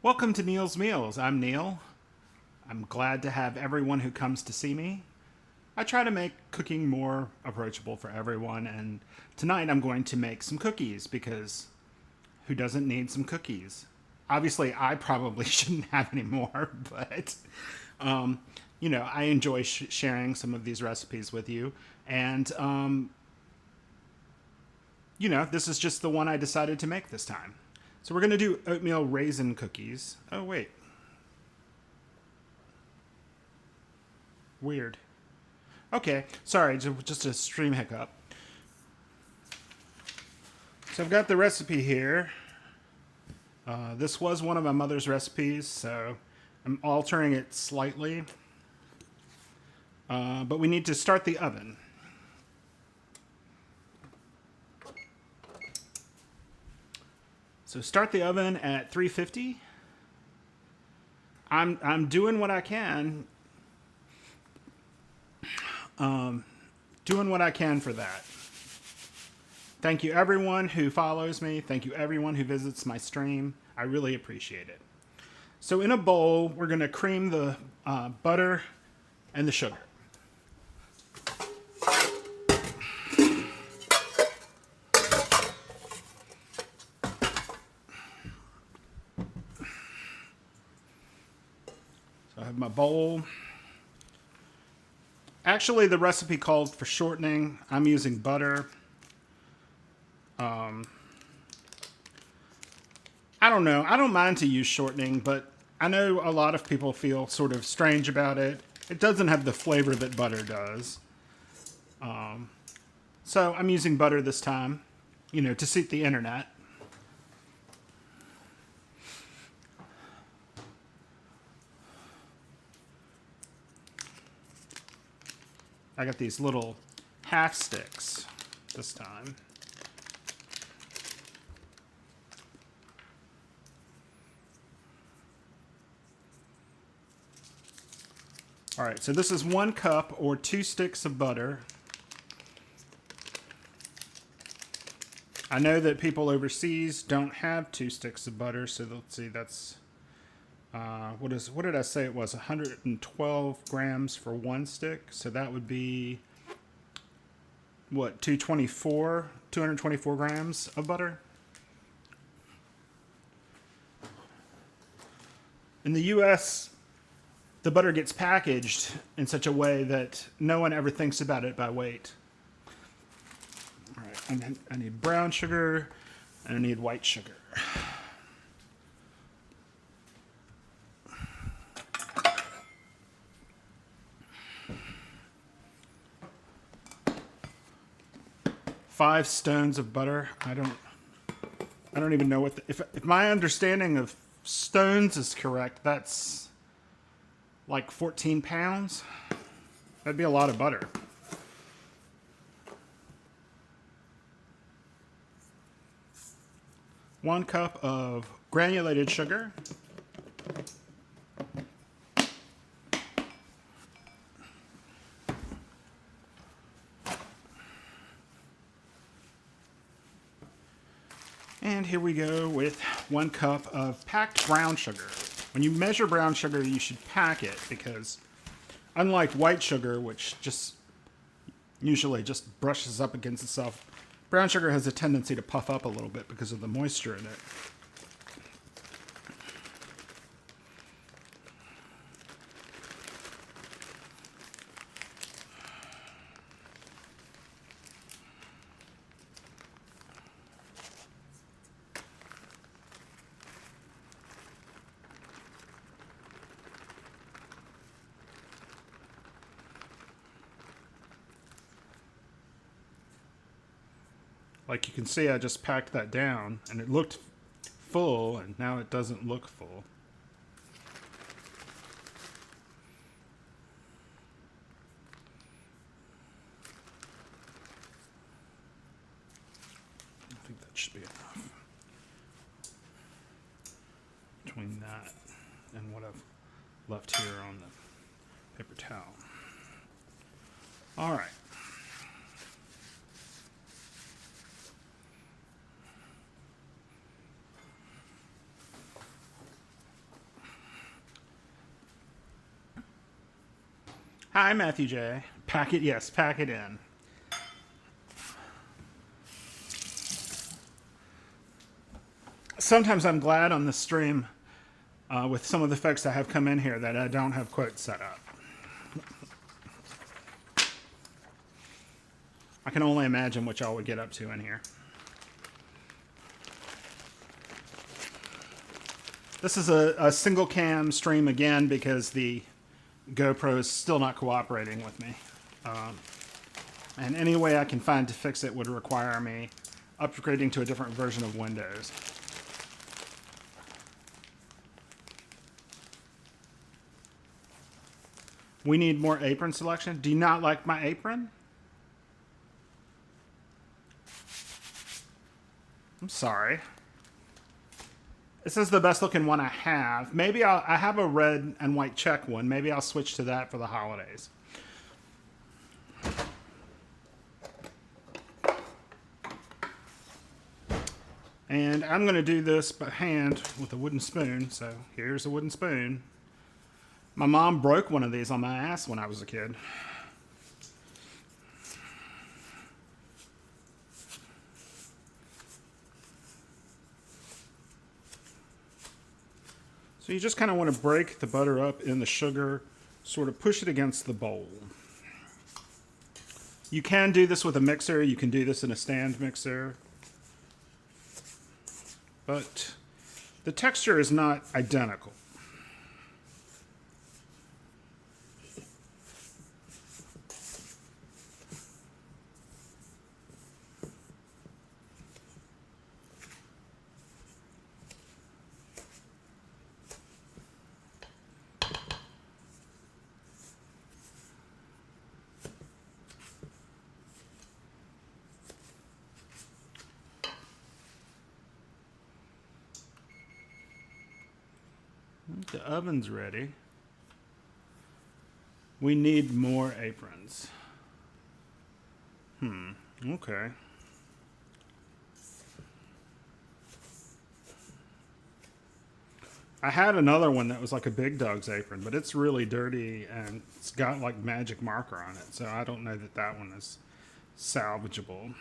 Welcome to Neil's Meals. I'm Neil. I'm glad to have everyone who comes to see me. I try to make cooking more approachable for everyone, and tonight I'm going to make some cookies because who doesn't need some cookies? Obviously, I probably shouldn't have any more, but I enjoy sharing some of these recipes with you, and this is just the one I decided to make this time. So we're going to do oatmeal raisin cookies. Oh, wait. Weird. Okay, sorry, just a stream hiccup. So I've got the recipe here. This was one of my mother's recipes, so I'm altering it slightly. But we need to start the oven. So start the oven at 350. I'm doing what I can. Doing what I can for that. Thank you everyone who follows me. Thank you everyone who visits my stream. I really appreciate it. So in a bowl, we're going to cream the butter and the sugar. So I have my bowl. Actually, the recipe calls for shortening. I'm using butter. I don't know. I don't mind to use shortening, but I know a lot of people feel sort of strange about it. It doesn't have the flavor that butter does. So I'm using butter this time, to suit the internet. I got these little half sticks this time. All right, so this is 1 cup or 2 sticks of butter. I know that people overseas don't have 2 sticks of butter, so let's see, that's what did I say it was? 112 grams for 1 stick. So that would be what, 224 grams of butter. In the US, the butter gets packaged in such a way that no one ever thinks about it by weight. All right, I need brown sugar and I need white sugar. Five stones of butter. I don't even know what if my understanding of stones is correct, that's like 14 pounds. That'd be a lot of butter. One cup of granulated sugar. And here we go with 1 cup of packed brown sugar. When you measure brown sugar, you should pack it because unlike white sugar, which just usually just brushes up against itself, brown sugar has a tendency to puff up a little bit because of the moisture in it. Like you can see, I just packed that down and it looked full and now it doesn't look full. I think that should be enough. Between that and what I've left here on the paper towel. All right. Hi, Matthew J. Pack it, yes, pack it in. Sometimes I'm glad on the stream with some of the folks that have come in here that I don't have quotes set up. I can only imagine what y'all would get up to in here. This is a single cam stream again because the GoPro is still not cooperating with me. And any way I can find to fix it would require me upgrading to a different version of Windows. We need more apron selection. Do you not like my apron? I'm sorry. This is the best looking one I have. Maybe I have a red and white check one. Maybe I'll switch to that for the holidays. And I'm going to do this by hand with a wooden spoon. So here's a wooden spoon. My mom broke one of these on my ass when I was a kid. So you just kind of want to break the butter up in the sugar, sort of push it against the bowl. You can do this with a mixer. You can do this in a stand mixer. But the texture is not identical. The oven's ready. We need more aprons. Okay. I had another one that was like a big dog's apron, but it's really dirty and it's got like magic marker on it. So I don't know that that one is salvageable.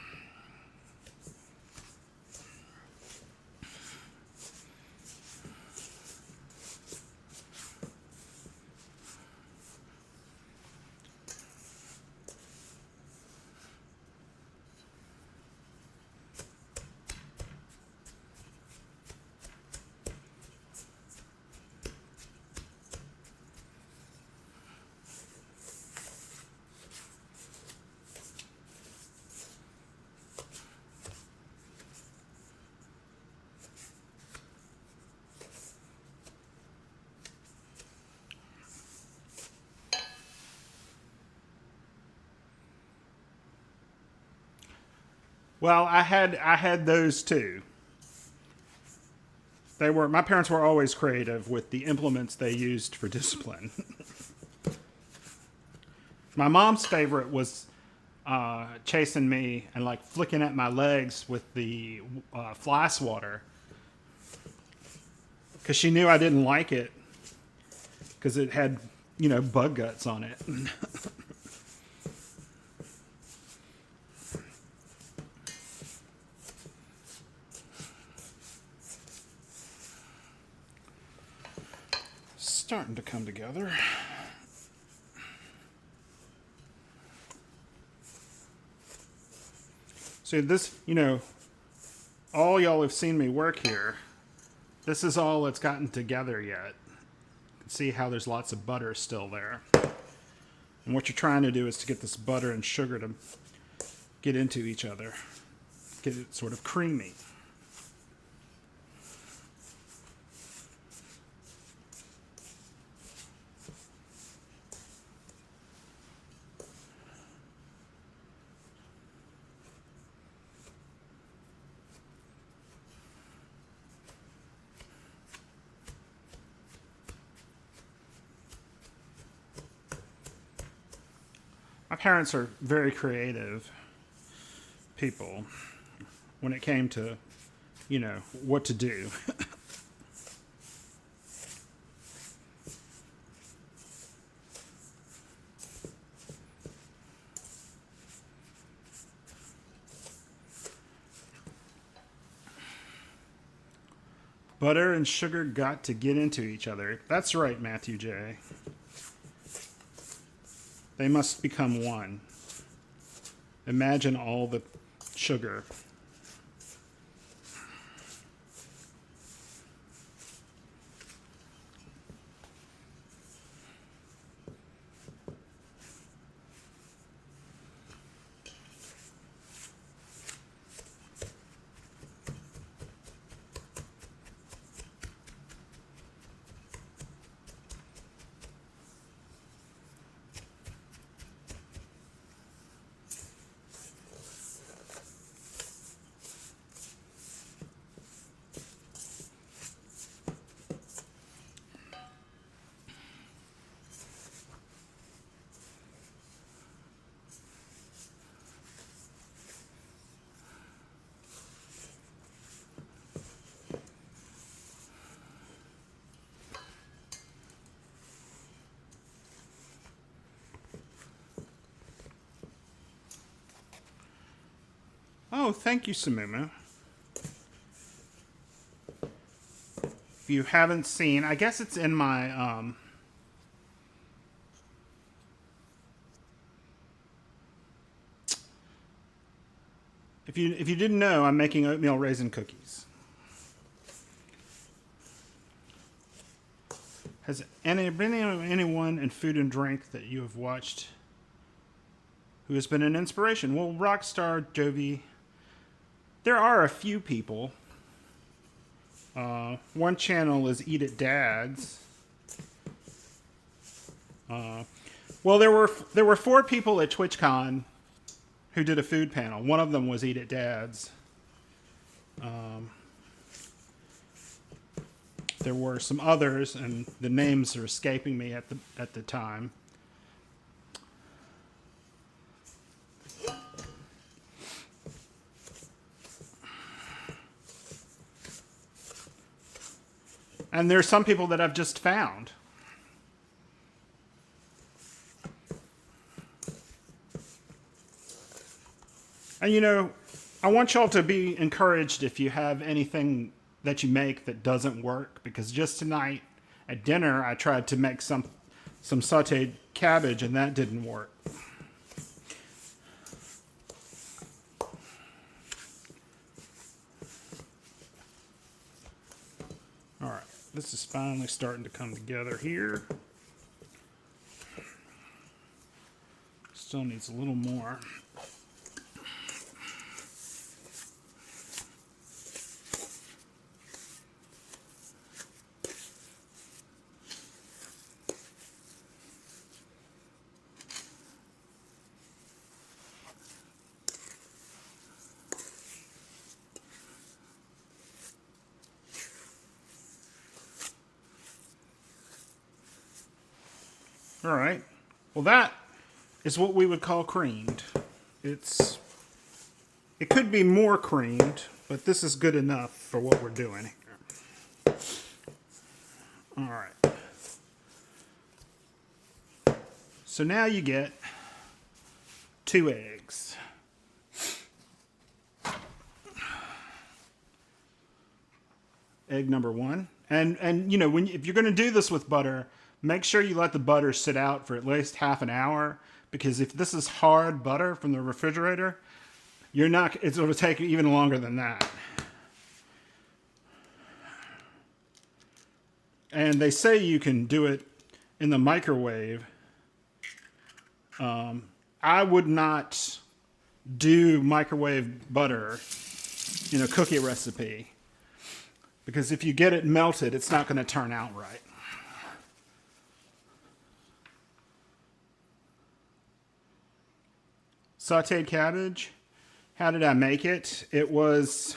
Well, I had those too. My parents were always creative with the implements they used for discipline. My mom's favorite was chasing me and like flicking at my legs with the fly swatter because she knew I didn't like it because it had, bug guts on it. Starting to come together. So this, all y'all have seen me work here. This is all that's gotten together yet. You can see how there's lots of butter still there. And what you're trying to do is to get this butter and sugar to get into each other. Get it sort of creamy. My parents are very creative people when it came to, what to do. Butter and sugar got to get into each other. That's right, Matthew J. They must become one. Imagine all the sugar. Oh, thank you, Samumu. If you haven't seen, I guess it's in my if you didn't know, I'm making oatmeal raisin cookies. Has anyone in food and drink that you have watched who has been an inspiration? Well, Rockstar Jovi. There are a few people. One channel is Eat It Dads. Well, there were 4 people at TwitchCon who did a food panel. One of them was Eat It Dads. There were some others, and the names are escaping me at the time. And there's some people that I've just found. And you know, I want y'all to be encouraged if you have anything that you make that doesn't work, because just tonight at dinner I tried to make some sauteed cabbage and that didn't work. All right, this is finally starting to come together here. Still needs a little more. All right. Well, that is what we would call creamed. It could be more creamed, but this is good enough for what we're doing here. All right. So now you get 2 eggs. Egg number 1. And you know, if you're going to do this with butter, make sure you let the butter sit out for at least half an hour, because if this is hard butter from the refrigerator, it's going to take even longer than that. And they say you can do it in the microwave. I would not do microwave butter in a cookie recipe, because if you get it melted, it's not going to turn out right. Sauteed cabbage. How did I make it? It was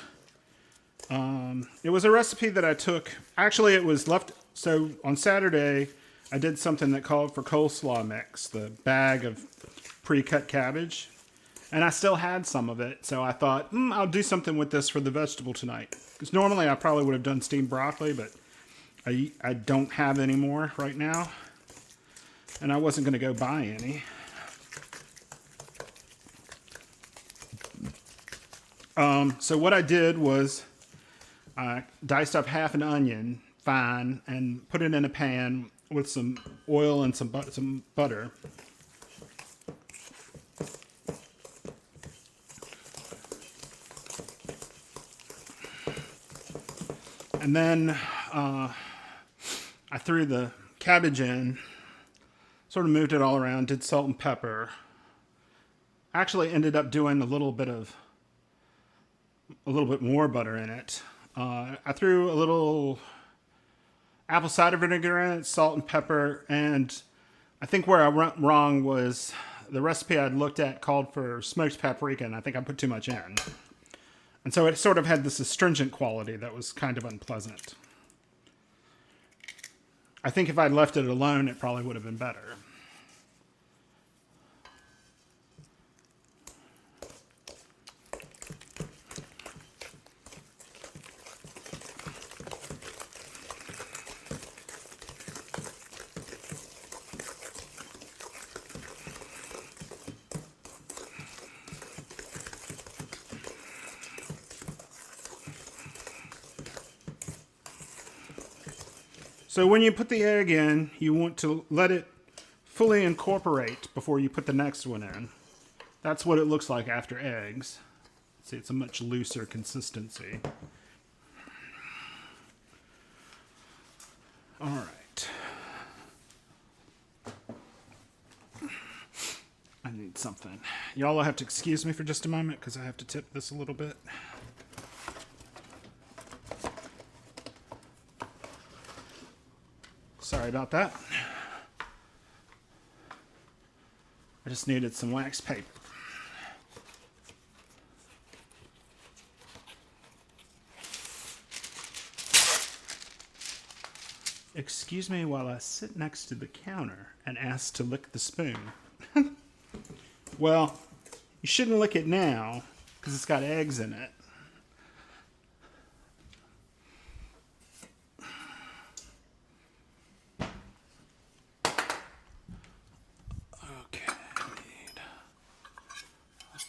a recipe that I took. Actually, it was left. So on Saturday, I did something that called for coleslaw mix, the bag of pre-cut cabbage, and I still had some of it. So I thought, I'll do something with this for the vegetable tonight. Because normally I probably would have done steamed broccoli, but I don't have any more right now, and I wasn't going to go buy any. So what I did was I diced up half an onion fine and put it in a pan with some oil and some butter. And then I threw the cabbage in, sort of moved it all around, did salt and pepper. Actually ended up doing a little bit more butter in it. I threw a little apple cider vinegar in it, salt and pepper, and I think where I went wrong was the recipe I'd looked at called for smoked paprika, and I think I put too much in. And so it sort of had this astringent quality that was kind of unpleasant. I think if I'd left it alone, it probably would have been better. So when you put the egg in, you want to let it fully incorporate before you put the next one in. That's what it looks like after eggs. See, it's a much looser consistency. All right. I need something. Y'all will have to excuse me for just a moment because I have to tip this a little bit. Sorry about that. I just needed some wax paper. Excuse me while I sit next to the counter and ask to lick the spoon. Well, you shouldn't lick it now because it's got eggs in it.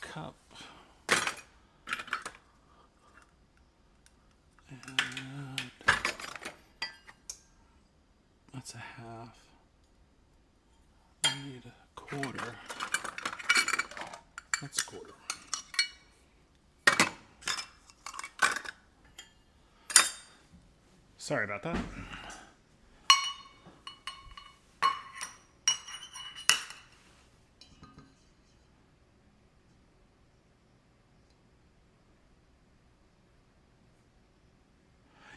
Cup and that's a half. I need a quarter. That's a quarter. Sorry about that.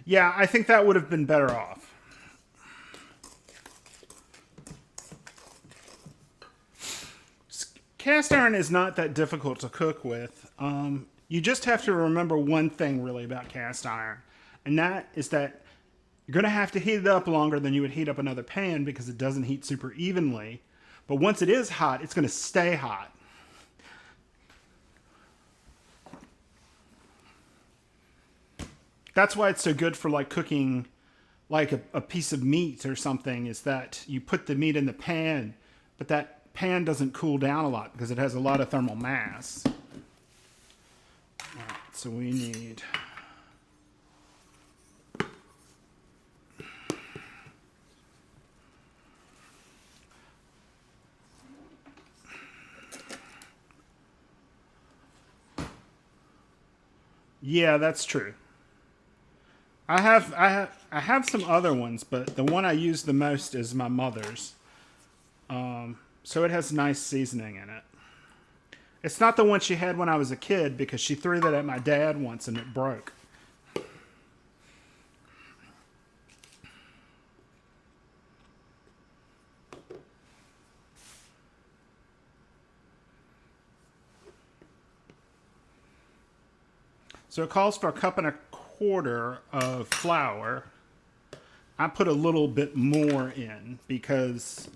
Yeah, I think that would have been better off. Cast iron is not that difficult to cook with. You just have to remember one thing really about cast iron, and that is that you're going to have to heat it up longer than you would heat up another pan because it doesn't heat super evenly. But once it is hot, it's going to stay hot. That's why it's so good for like cooking like a piece of meat or something, is that you put the meat in the pan, but that pan doesn't cool down a lot because it has a lot of thermal mass. All right, so we need yeah, that's true. I have some other ones, but the one I use the most is my mother's. So it has nice seasoning in it. It's not the one she had when I was a kid because she threw that at my dad once and it broke. So it calls for 1.25 cups of flour. I put a little bit more in because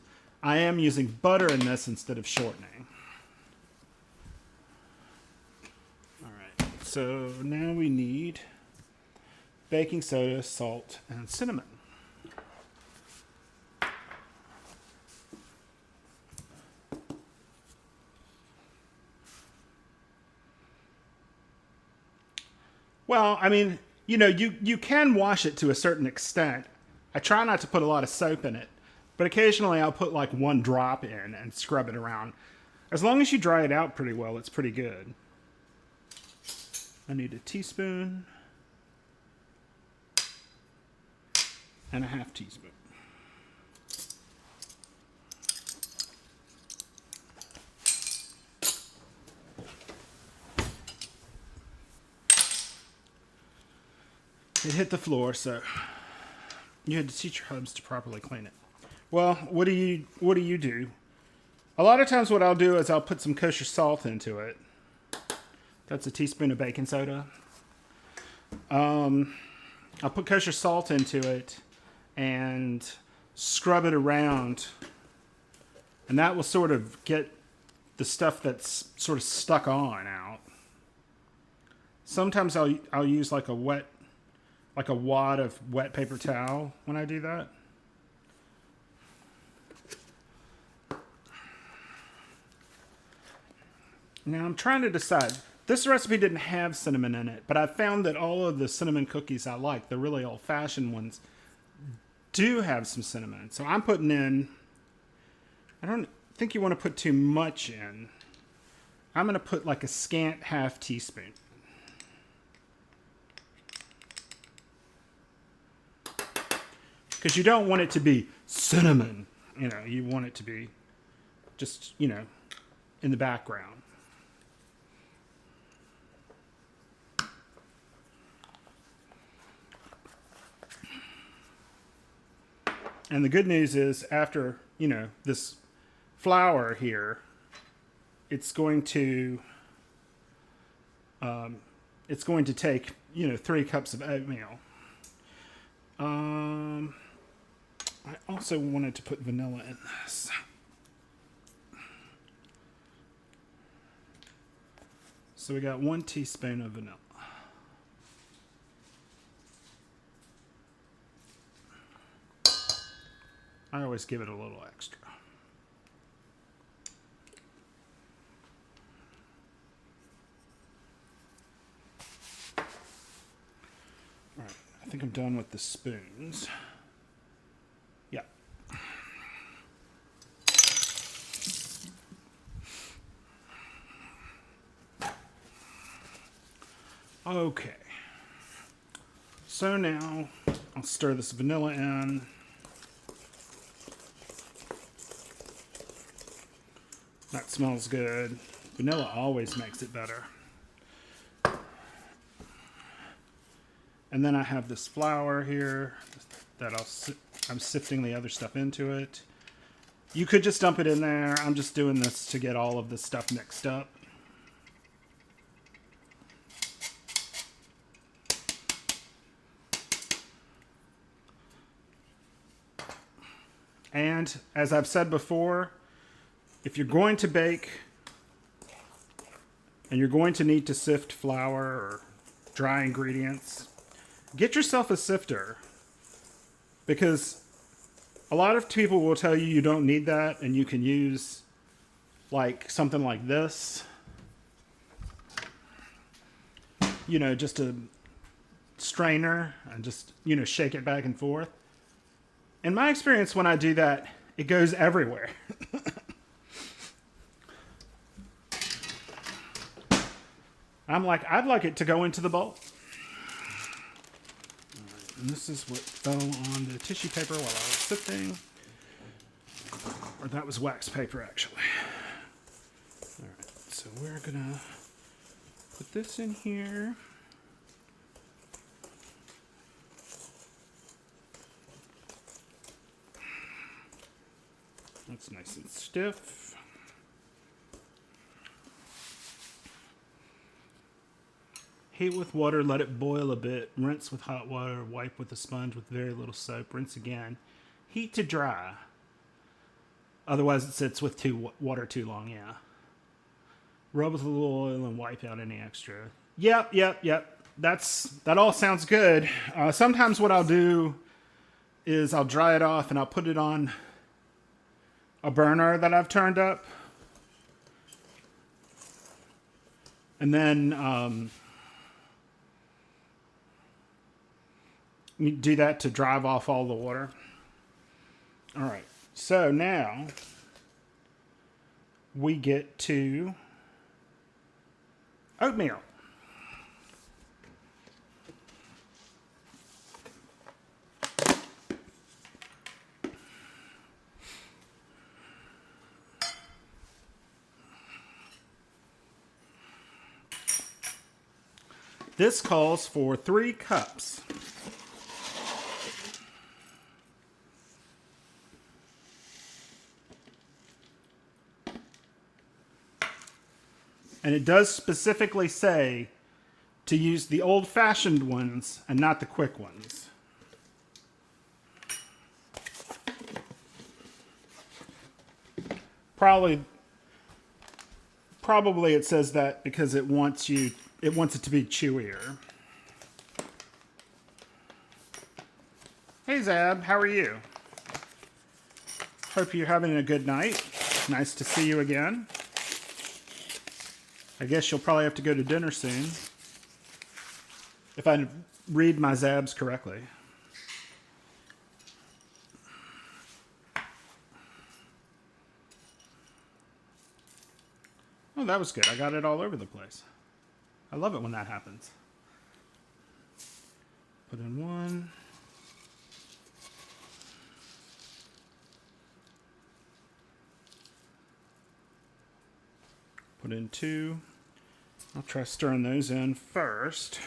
I am using butter in this instead of shortening. All right, so now we need baking soda, salt, and cinnamon. Well, I mean, you can wash it to a certain extent. I try not to put a lot of soap in it, but occasionally I'll put like one drop in and scrub it around. As long as you dry it out pretty well, it's pretty good. I need a teaspoon and a half teaspoon. It hit the floor, so you had to teach your hubs to properly clean it. Well, what do you do? A lot of times what I'll do is I'll put some kosher salt into it. That's a teaspoon of baking soda. I'll put kosher salt into it and scrub it around. And that will sort of get the stuff that's sort of stuck on out. Sometimes I'll use like a wad of wet paper towel when I do that. Now I'm trying to decide. This recipe didn't have cinnamon in it, but I found that all of the cinnamon cookies I like, the really old-fashioned ones, do have some cinnamon. So I'm putting in, I don't think you want to put too much in. I'm going to put like a scant half teaspoon. Because you don't want it to be cinnamon. You want it to be just, in the background. And the good news is after, this flour here, it's going to take, 3 cups of oatmeal. I also wanted to put vanilla in this. So we got 1 teaspoon of vanilla. I always give it a little extra. All right, I think I'm done with the spoons. Yeah. Okay. So now I'll stir this vanilla in. That smells good. Vanilla always makes it better. And then I have this flour here that I'm sifting the other stuff into it. You could just dump it in there. I'm just doing this to get all of this stuff mixed up. And as I've said before, if you're going to bake and you're going to need to sift flour or dry ingredients, get yourself a sifter, because a lot of people will tell you you don't need that and you can use like something like this. Just a strainer and just, shake it back and forth. In my experience, when I do that, it goes everywhere. I'm like, I'd like it to go into the bowl. And this is what fell on the tissue paper while I was sifting. Or that was wax paper, actually. All right, so we're going to put this in here. That's nice and stiff. Heat with water, let it boil a bit. Rinse with hot water, wipe with a sponge with very little soap. Rinse again. Heat to dry. Otherwise it sits with water too long, yeah. Rub with a little oil and wipe out any extra. Yep. That all sounds good. Sometimes what I'll do is I'll dry it off and I'll put it on a burner that I've turned up. And then You do that to drive off all the water. All right, so now we get to oatmeal. This calls for 3 cups. And it does specifically say to use the old-fashioned ones and not the quick ones. Probably it says that because it wants it to be chewier. Hey Zab, how are you? Hope you're having a good night. Nice to see you again. I guess you'll probably have to go to dinner soon. If I read my Zabs correctly. Oh, that was good. I got it all over the place. I love it when that happens. Put in 1. Put in 2. I'll try stirring those in first.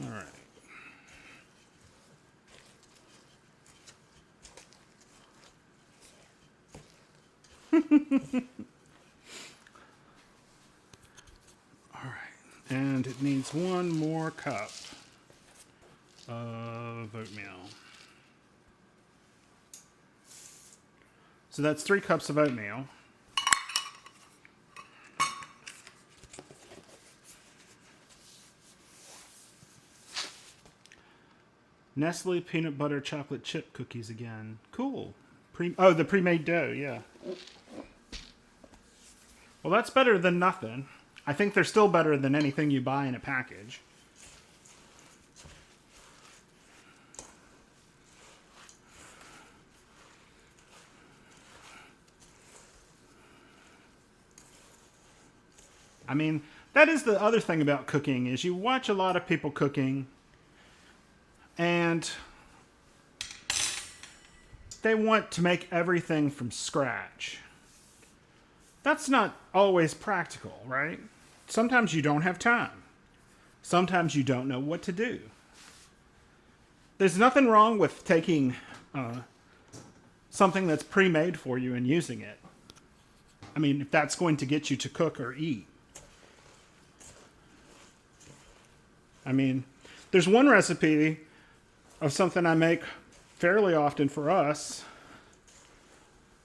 All right. All right. And it needs 1 more cup of oatmeal. So that's 3 cups of oatmeal. Nestle peanut butter chocolate chip cookies again. Cool. The pre-made dough, yeah. Well, that's better than nothing. I think they're still better than anything you buy in a package. I mean, that is the other thing about cooking, is you watch a lot of people cooking and they want to make everything from scratch. That's not always practical, right? Sometimes you don't have time. Sometimes you don't know what to do. There's nothing wrong with taking something that's pre-made for you and using it. I mean, if that's going to get you to cook or eat. I mean, there's one recipe of something I make fairly often for us,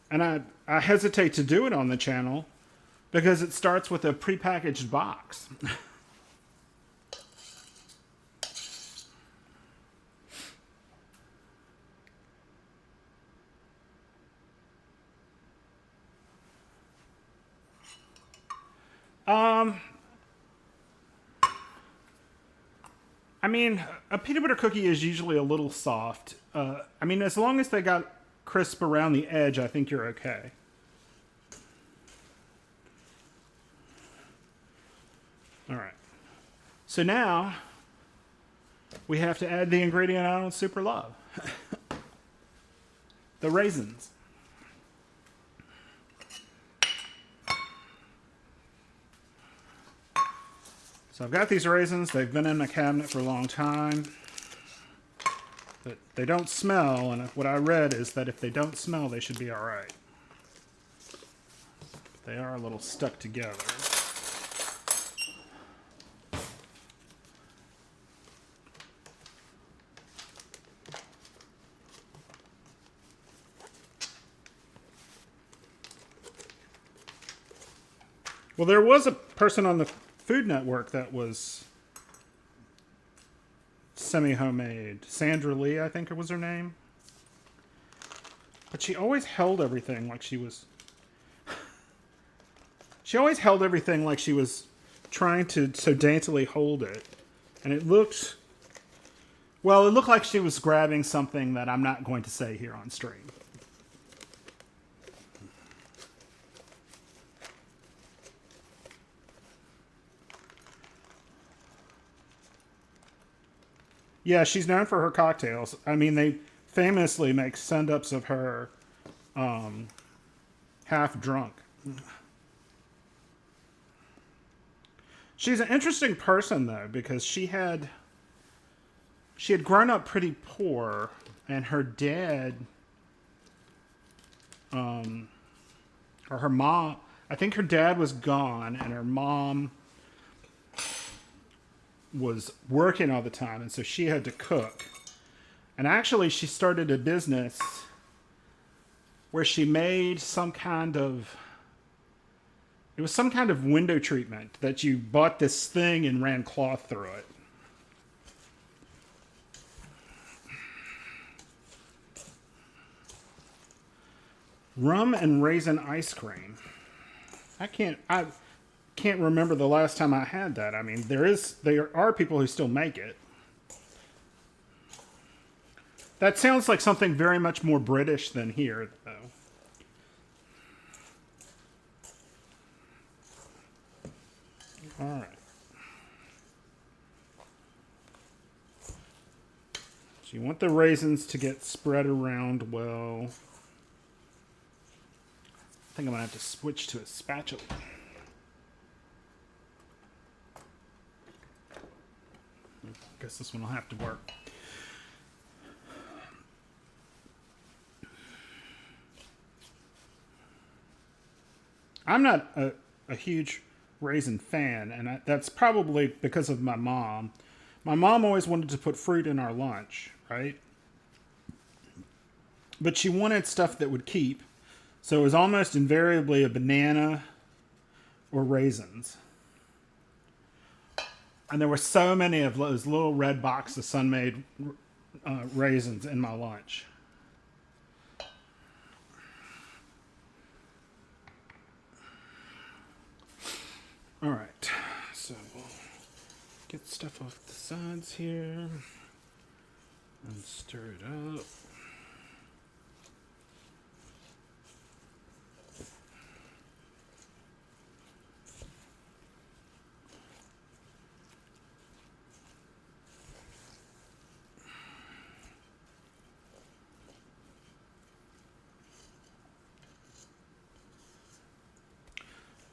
and I hesitate to do it on the channel because it starts with a prepackaged box. I mean, a peanut butter cookie is usually a little soft. I mean, as long as they got crisp around the edge, I think you're okay. All right. So now we have to add the ingredient I don't super love. The raisins. So I've got these raisins. They've been in my cabinet for a long time. But they don't smell, and what I read is that if they don't smell, they should be all right. But they are a little stuck together. Well, there was a person on the Food Network that was semi-homemade. Sandra Lee, I think it was her name. But she always held everything like she was... She always held everything like she was trying to so daintily hold it. And it looked... Well, it looked like she was grabbing something that I'm not going to say here on stream. Yeah, she's known for her cocktails. I mean, they famously make send-ups of her half drunk. She's an interesting person, though, because she had grown up pretty poor, and her dad, or her mom, I think her dad was gone, and her mom was working all the time, and so she had to cook. And actually, she started a business where she made some kind of... It was some kind of window treatment that you bought this thing and ran cloth through it. Rum and raisin ice cream. I can't remember the last time I had that. I mean, there are people who still make it. That sounds like something very much more British than here, though. All right. So you want the raisins to get spread around well. I think I'm going to have to switch to a spatula. I guess this one will have to work. I'm not a huge raisin fan, and that's probably because of my mom. My mom always wanted to put fruit in our lunch, right? But she wanted stuff that would keep, so it was almost invariably a banana or raisins. And there were so many of those little red boxes of Sun-Made raisins in my lunch. All right, so we'll get stuff off the sides here and stir it up.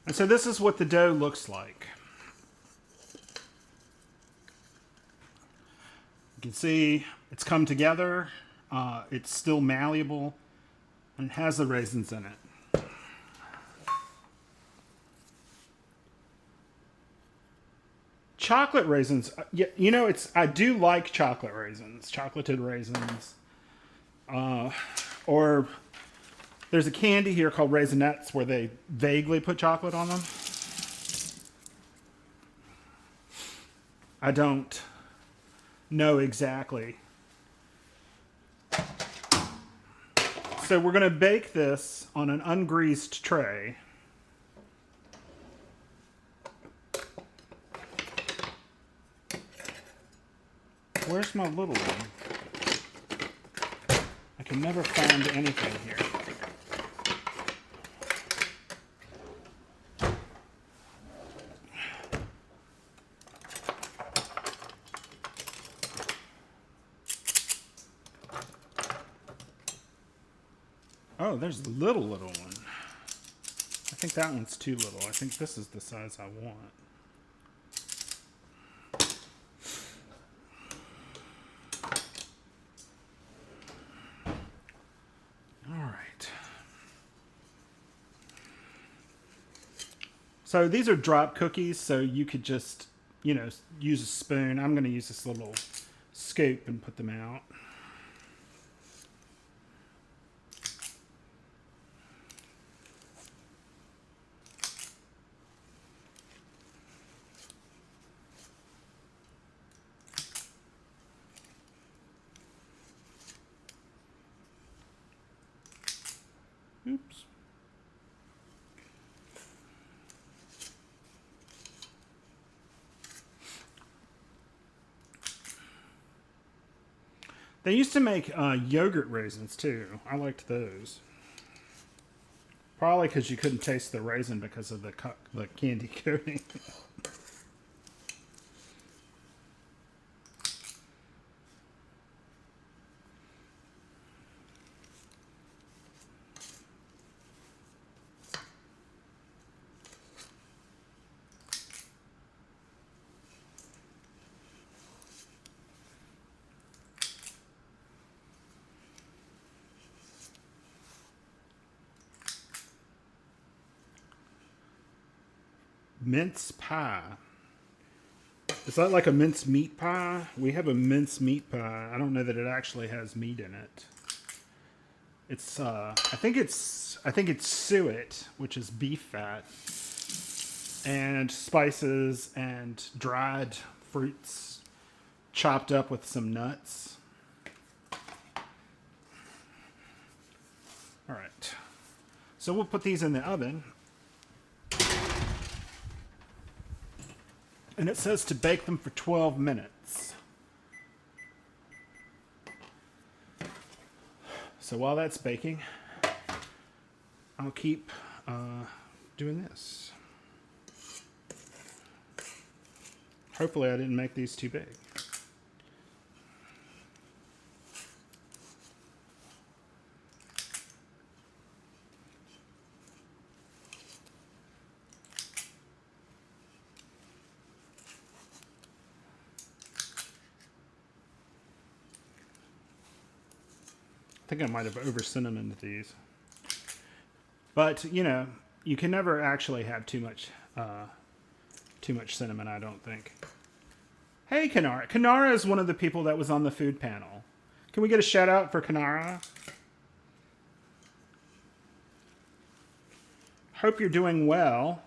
And so this is what the dough looks like. You can see it's come together. It's still malleable and has the raisins in it. Chocolate raisins, you know, I do like chocolate raisins, chocolated raisins. Or there's a candy here called Raisinets where they vaguely put chocolate on them. I don't know exactly. So we're going to bake this on an ungreased tray. Where's my little one? I can never find anything here. Oh, there's a little one. I think that one's too little. I think this is the size I want. So these are drop cookies, so you could just, use a spoon. I'm going to use this little scoop and put them out. Oops. They used to make yogurt raisins too. I liked those. Probably because you couldn't taste the raisin because of the candy coating. Mince pie. Is that like a mince meat pie? We have a mince meat pie. I don't know that it actually has meat in it. It's I think it's suet, which is beef fat, and spices and dried fruits chopped up with some nuts. All right. So we'll put these in the oven. And it says to bake them for 12 minutes. So while that's baking, I'll keep doing this. Hopefully I didn't make these too big. I think I might have over cinnamoned these. But, you can never actually have too much cinnamon, I don't think. Hey, Kanara. Kanara is one of the people that was on the food panel. Can we get a shout out for Kanara? Hope you're doing well.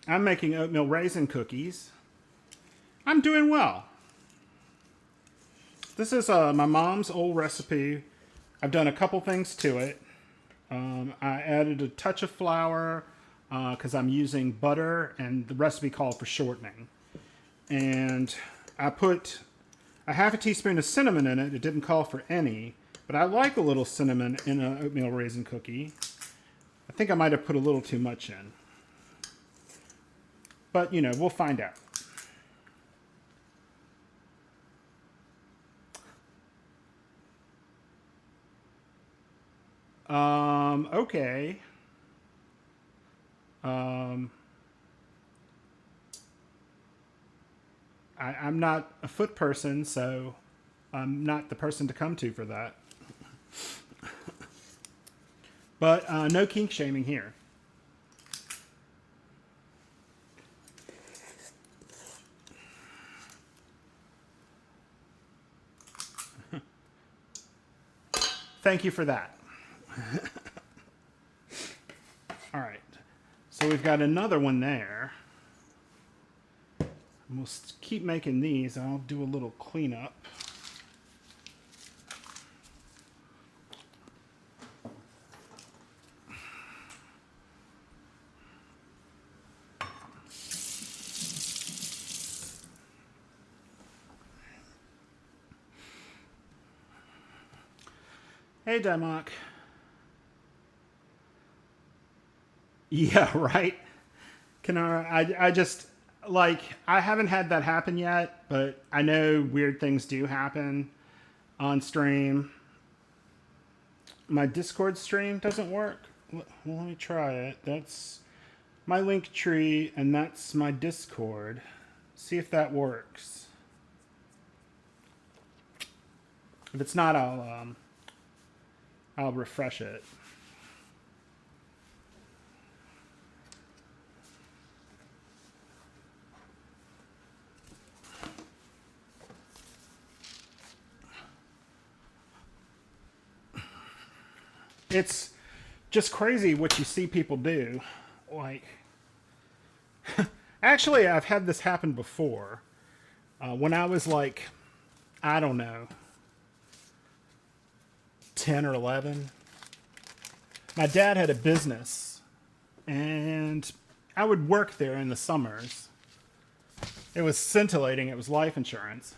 I'm making oatmeal raisin cookies. I'm doing well. This is my mom's old recipe. I've done a couple things to it. I added a touch of flour because I'm using butter, and the recipe called for shortening. And I put a half a teaspoon of cinnamon in it. It didn't call for any, but I like a little cinnamon in an oatmeal raisin cookie. I think I might have put a little too much in. But, we'll find out. Okay. I'm not a foot person, so I'm not the person to come to for that. But no kink shaming here. Thank you for that. All right. So we've got another one there. And we'll keep making these. I'll do a little cleanup. Hey, Democ. Yeah, right. Kanara, I just, I haven't had that happen yet, but I know weird things do happen on stream. My Discord stream doesn't work. Well, let me try it. That's my link tree, and that's my Discord. See if that works. If it's not, I'll refresh it. It's just crazy what you see people do. Like, actually, I've had this happen before. When I was like, I don't know, 10 or 11, my dad had a business, and I would work there in the summers. It was scintillating. It was life insurance.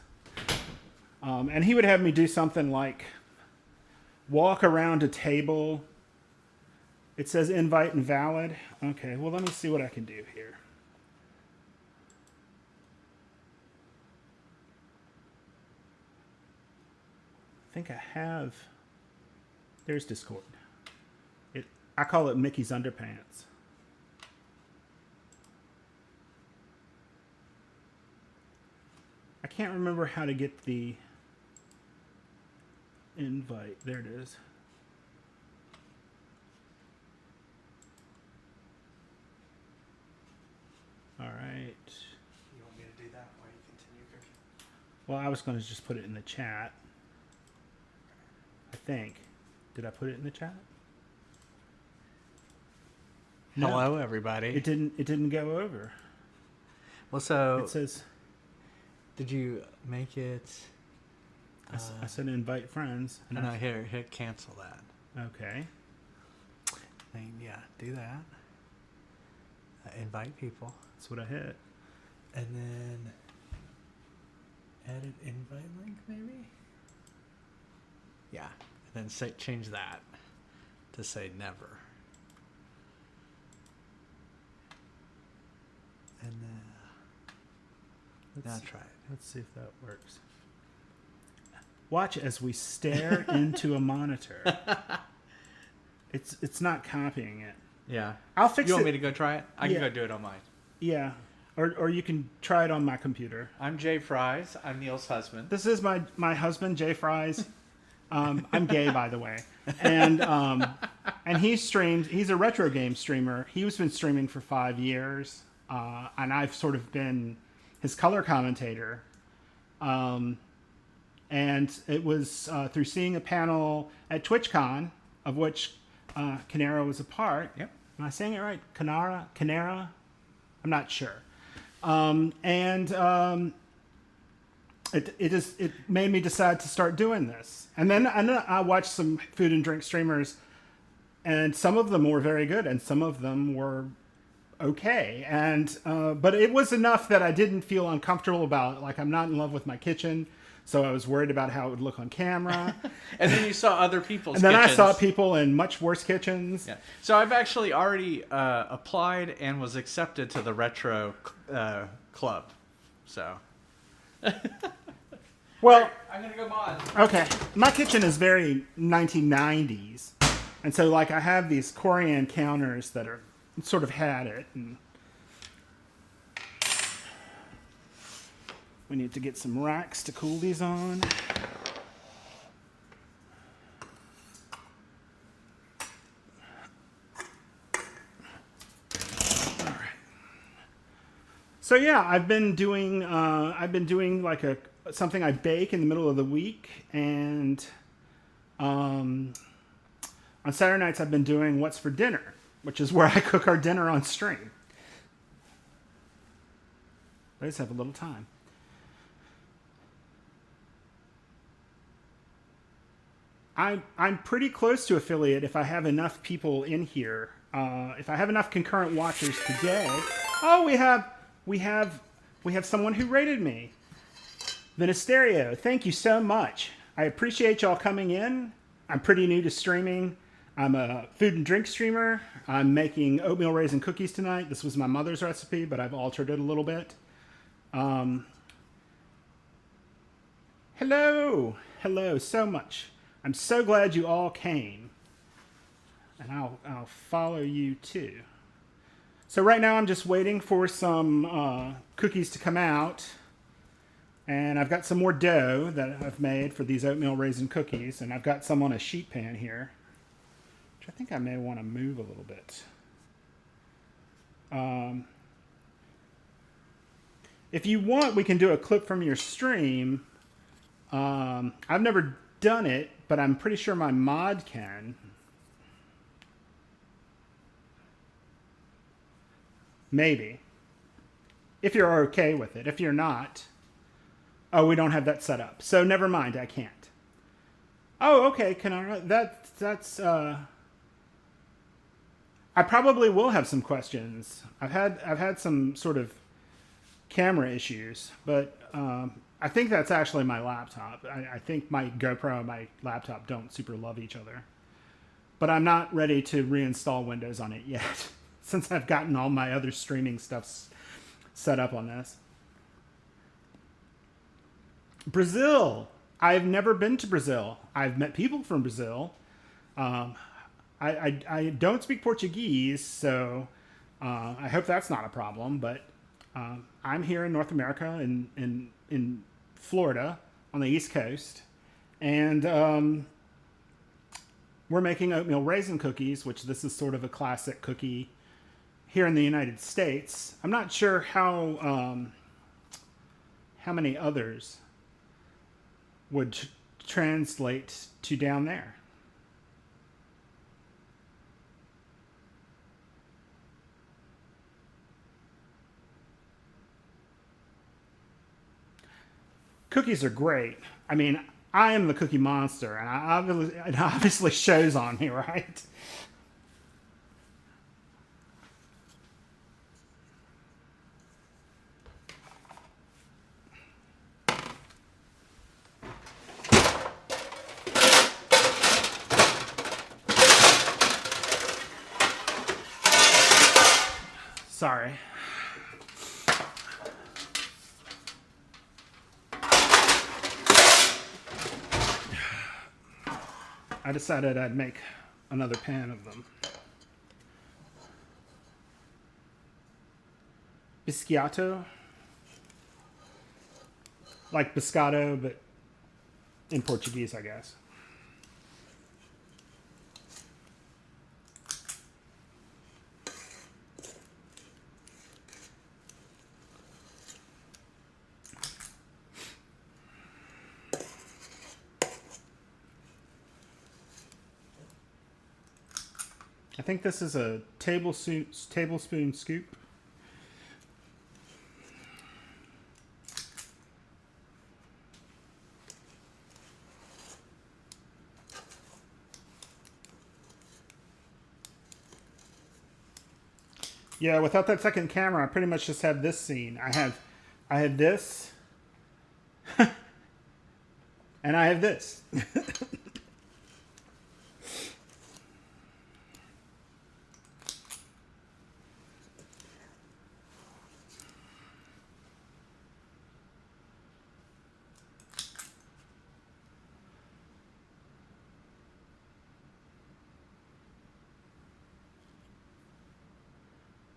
And he would have me do something like walk around a table. It says invite invalid. Okay, well, let me see what I can do here. I think I have. There's Discord. I call it Mickey's Underpants. I can't remember how to get the invite. There it is. All right. You want me to do that while you continue cooking? Well, I was going to just put it in the chat. I think. Did I put it in the chat? No. Hello, everybody. It didn't go over. Well, so It says did you make it? I said invite friends. No, hit cancel that. Okay. Then, yeah, do that. Invite people, That's what I hit. and then edit invite link, maybe. Yeah, and then change that to say never, and then now try it. Let's see if that works. Watch as we stare into a monitor. It's not copying it. Yeah, I'll fix it. You want me to go try it? I can Yeah. go do it on mine. Yeah. Or you can try it on my computer. I'm Jay Fries. I'm Neil's husband. This is my husband, Jay Fries. I'm gay, by the way. And he streams. He's a retro game streamer. He's been streaming for 5 years. And I've sort of been his color commentator. And it was through seeing a panel at TwitchCon, of which Canara was a part. Yep. Am I saying it right? Canara? I'm not sure. It made me decide to start doing this. And then I watched some food and drink streamers, and some of them were very good, and some of them were okay. And but it was enough that I didn't feel uncomfortable about it. Like, I'm not in love with my kitchen, so I was worried about how it would look on camera. And then you saw other people's And then kitchens. I saw people in much worse kitchens. Yeah. So I've actually already applied and was accepted to the retro club. So. Well, I'm gonna go mod. okay, my kitchen is very 1990s, and so like I have these Corian counters that are sort of had it, and we need to get some racks to cool these on. So yeah, I've been doing like something I bake in the middle of the week, and on Saturday nights I've been doing what's for dinner, which is where I cook our dinner on stream. I just have a little time. I'm pretty close to affiliate if I have enough people in here. If I have enough concurrent watchers today. Oh, we have someone who rated me. Vinisterio, thank you so much. I appreciate y'all coming in. I'm pretty new to streaming. I'm a food and drink streamer. I'm making oatmeal raisin cookies tonight. This was my mother's recipe, but I've altered it a little bit. Hello so much. I'm so glad you all came. And I'll follow you too. So right now I'm just waiting for some cookies to come out. And I've got some more dough that I've made for these oatmeal raisin cookies. And I've got some on a sheet pan here, which I think I may want to move a little bit. If you want, we can do a clip from your stream. I've never done it, but I'm pretty sure my mod can. Maybe. If you're okay with it. If you're not, oh, we don't have that set up. So never mind, I can't. Oh, okay, can I, that's, I probably will have some questions. I've had some sort of camera issues, but I think that's actually my laptop. I think my GoPro and my laptop don't super love each other. But I'm not ready to reinstall Windows on it yet, since I've gotten all my other streaming stuff set up on this. Brazil. I've never been to Brazil. I've met people from Brazil. I don't speak Portuguese, so I hope that's not a problem. But I'm here in North America, in Florida, on the East Coast, and we're making oatmeal raisin cookies, which this is sort of a classic cookie here in the United States. I'm not sure how many others would translate to down there. Cookies are great. I mean, I am the cookie monster, and it obviously shows on me, right? Sorry. I decided I'd make another pan of them. Bisciato. Like biscotto, but in Portuguese, I guess. I think this is a tablespoon scoop. Yeah, without that second camera, I pretty much just have this scene. I had this, and I have this.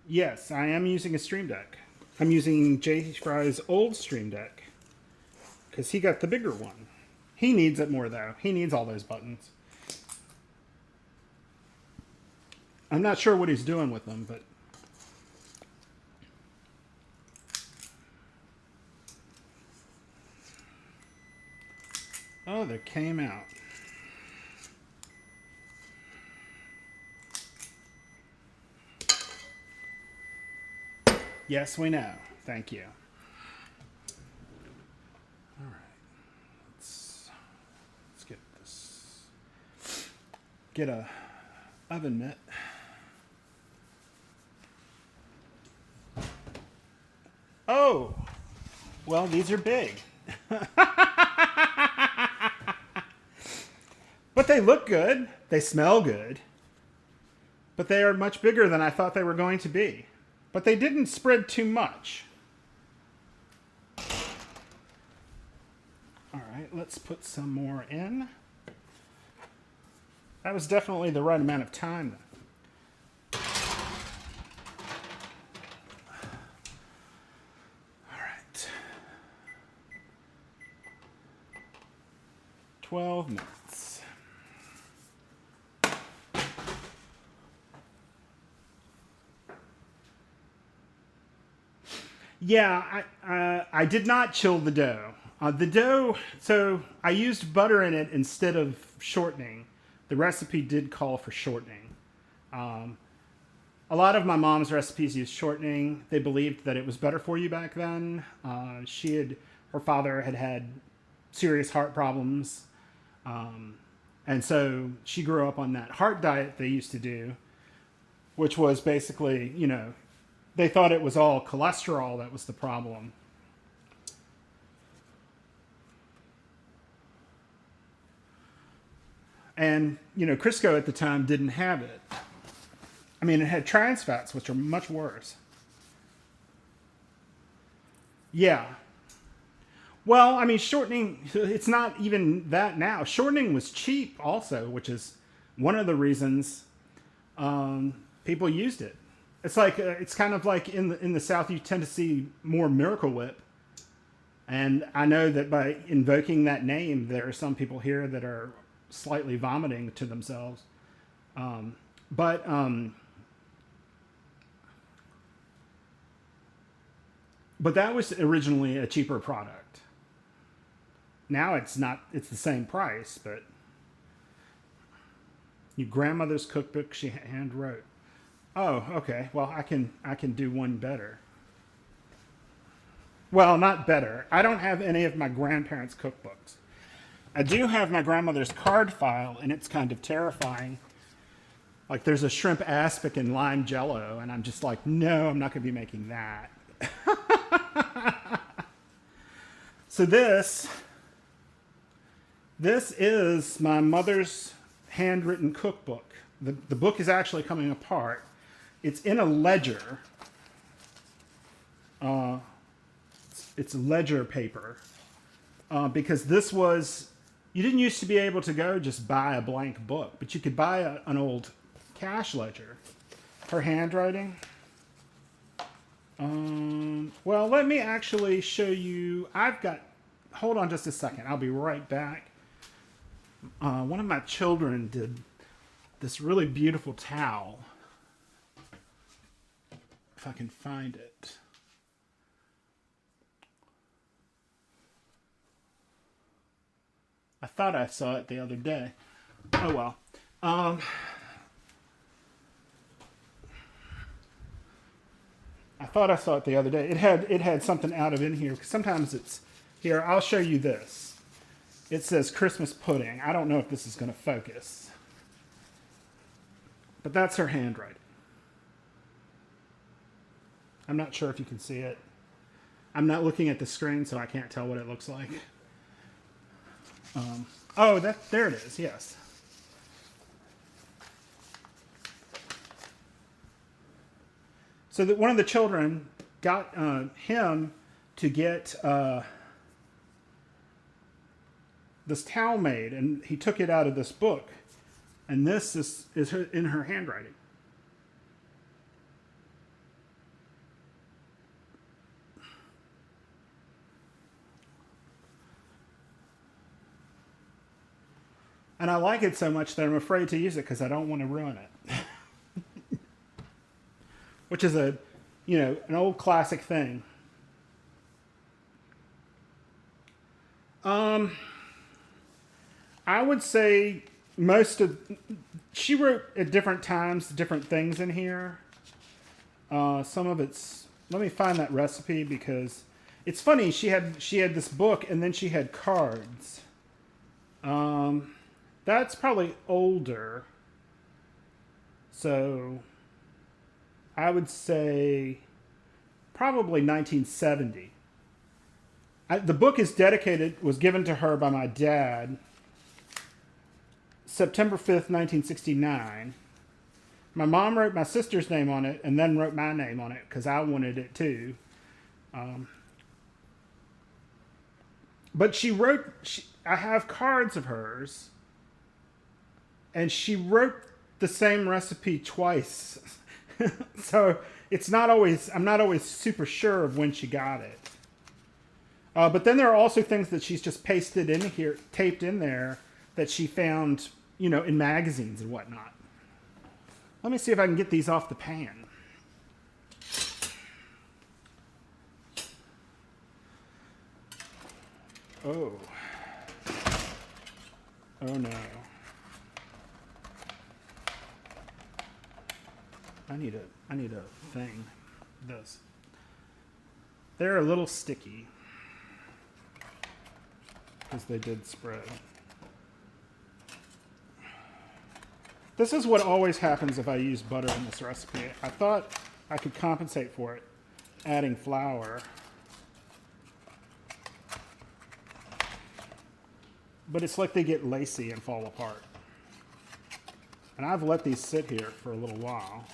Yes, I am using a Stream Deck. I'm using Jay Fry's old Stream Deck because he got the bigger one. He needs it more, though. He needs all those buttons. I'm not sure what he's doing with them, but... Oh, they came out. Yes, we know. Thank you. All right. Let's get this. Get a oven mitt. Oh, well, these are big. But they look good. They smell good. But they are much bigger than I thought they were going to be. But they didn't spread too much. All right, let's put some more in. That was definitely the right amount of time. All right. 12 minutes. Yeah, I did not chill the dough. The dough, so I used butter in it instead of shortening. The recipe did call for shortening. A lot of my mom's recipes use shortening. They believed that it was better for you back then. Her father had had serious heart problems. And so she grew up on that heart diet they used to do, which was basically, they thought it was all cholesterol that was the problem. And, Crisco at the time didn't have it. I mean, it had trans fats, which are much worse. Yeah. Well, I mean, shortening, it's not even that now. Shortening was cheap also, which is one of the reasons people used it. It's kind of like in the South, you tend to see more Miracle Whip. And I know that by invoking that name, there are some people here that are slightly vomiting to themselves. But that was originally a cheaper product. Now it's not, it's the same price, but your grandmother's cookbook she hand wrote. Oh, okay. Well, I can do one better. Well, not better. I don't have any of my grandparents' cookbooks. I do have my grandmother's card file, and it's kind of terrifying. Like, there's a shrimp aspic and lime jello, and I'm just like, no, I'm not going to be making that. So this is my mother's handwritten cookbook. The book is actually coming apart. It's in a ledger. It's ledger paper. Because this was, you didn't used to be able to go just buy a blank book, but you could buy an old cash ledger. Her handwriting. Well, let me actually show you. Hold on just a second. I'll be right back. One of my children did this really beautiful towel. If I can find it. I thought I saw it the other day. Oh well. I thought I saw it the other day. It had something out of in here. Sometimes it's here. I'll show you this. It says Christmas pudding. I don't know if this is going to focus, but that's her handwriting. I'm not sure if you can see it. I'm not looking at the screen, so I can't tell what it looks like. There it is. Yes. So that one of the children got him to get this towel made, and he took it out of this book, and this is in her handwriting. And I like it so much that I'm afraid to use it because I don't want to ruin it. Which is an old classic thing. I would say she wrote at different times different things in here. Some of it's, let me find that recipe because it's funny. She had this book and then she had cards. That's probably older. So I would say probably 1970. The book was given to her by my dad September 5th, 1969. My mom wrote my sister's name on it and then wrote my name on it because I wanted it too. But I have cards of hers, and she wrote the same recipe twice. So I'm not always super sure of when she got it. But then there are also things that she's just pasted in here, taped in there, that she found, in magazines and whatnot. Let me see if I can get these off the pan. Oh. Oh no. I need a thing. This. They're a little sticky because they did spread. This is what always happens if I use butter in this recipe. I thought I could compensate for it adding flour. But it's like they get lacy and fall apart. And I've let these sit here for a little while.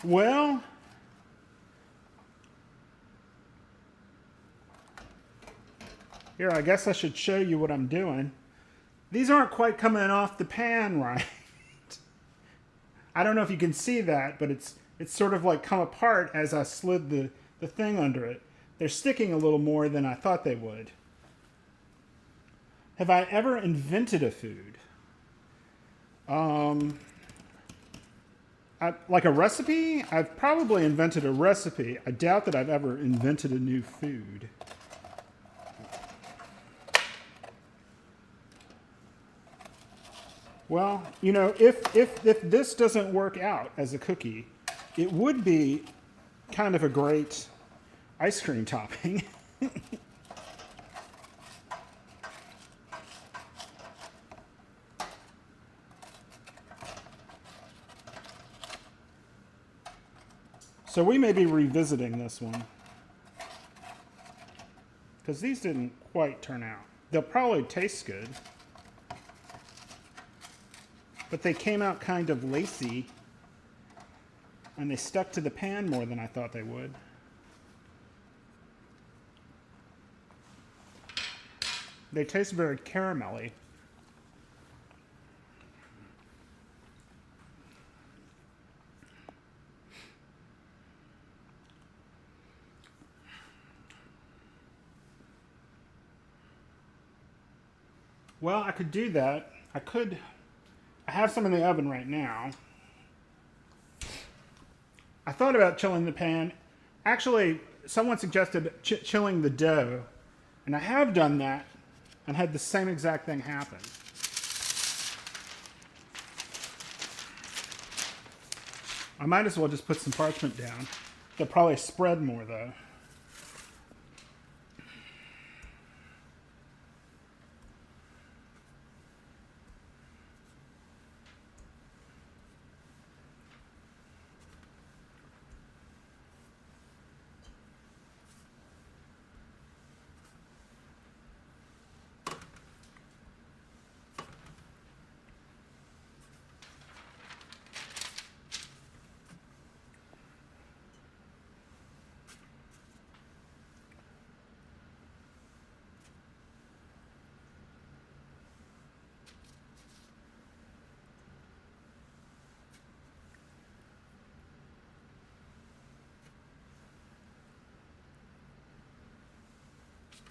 Well, here, I guess I should show you what I'm doing. These aren't quite coming off the pan right. I don't know if you can see that, but it's sort of like come apart as I slid the thing under it. They're sticking a little more than I thought they would. Have I ever invented a food? Like a recipe? I've probably invented a recipe. I doubt that I've ever invented a new food. Well, you know, if this doesn't work out as a cookie, it would be kind of a great ice cream topping. So we may be revisiting this one. Because these didn't quite turn out. They'll probably taste good. But they came out kind of lacy. And they stuck to the pan more than I thought they would. They taste very caramelly. Well, I could do that. I have some in the oven right now. I thought about chilling the pan. Actually, someone suggested chilling the dough. And I have done that and had the same exact thing happen. I might as well just put some parchment down. They'll probably spread more though.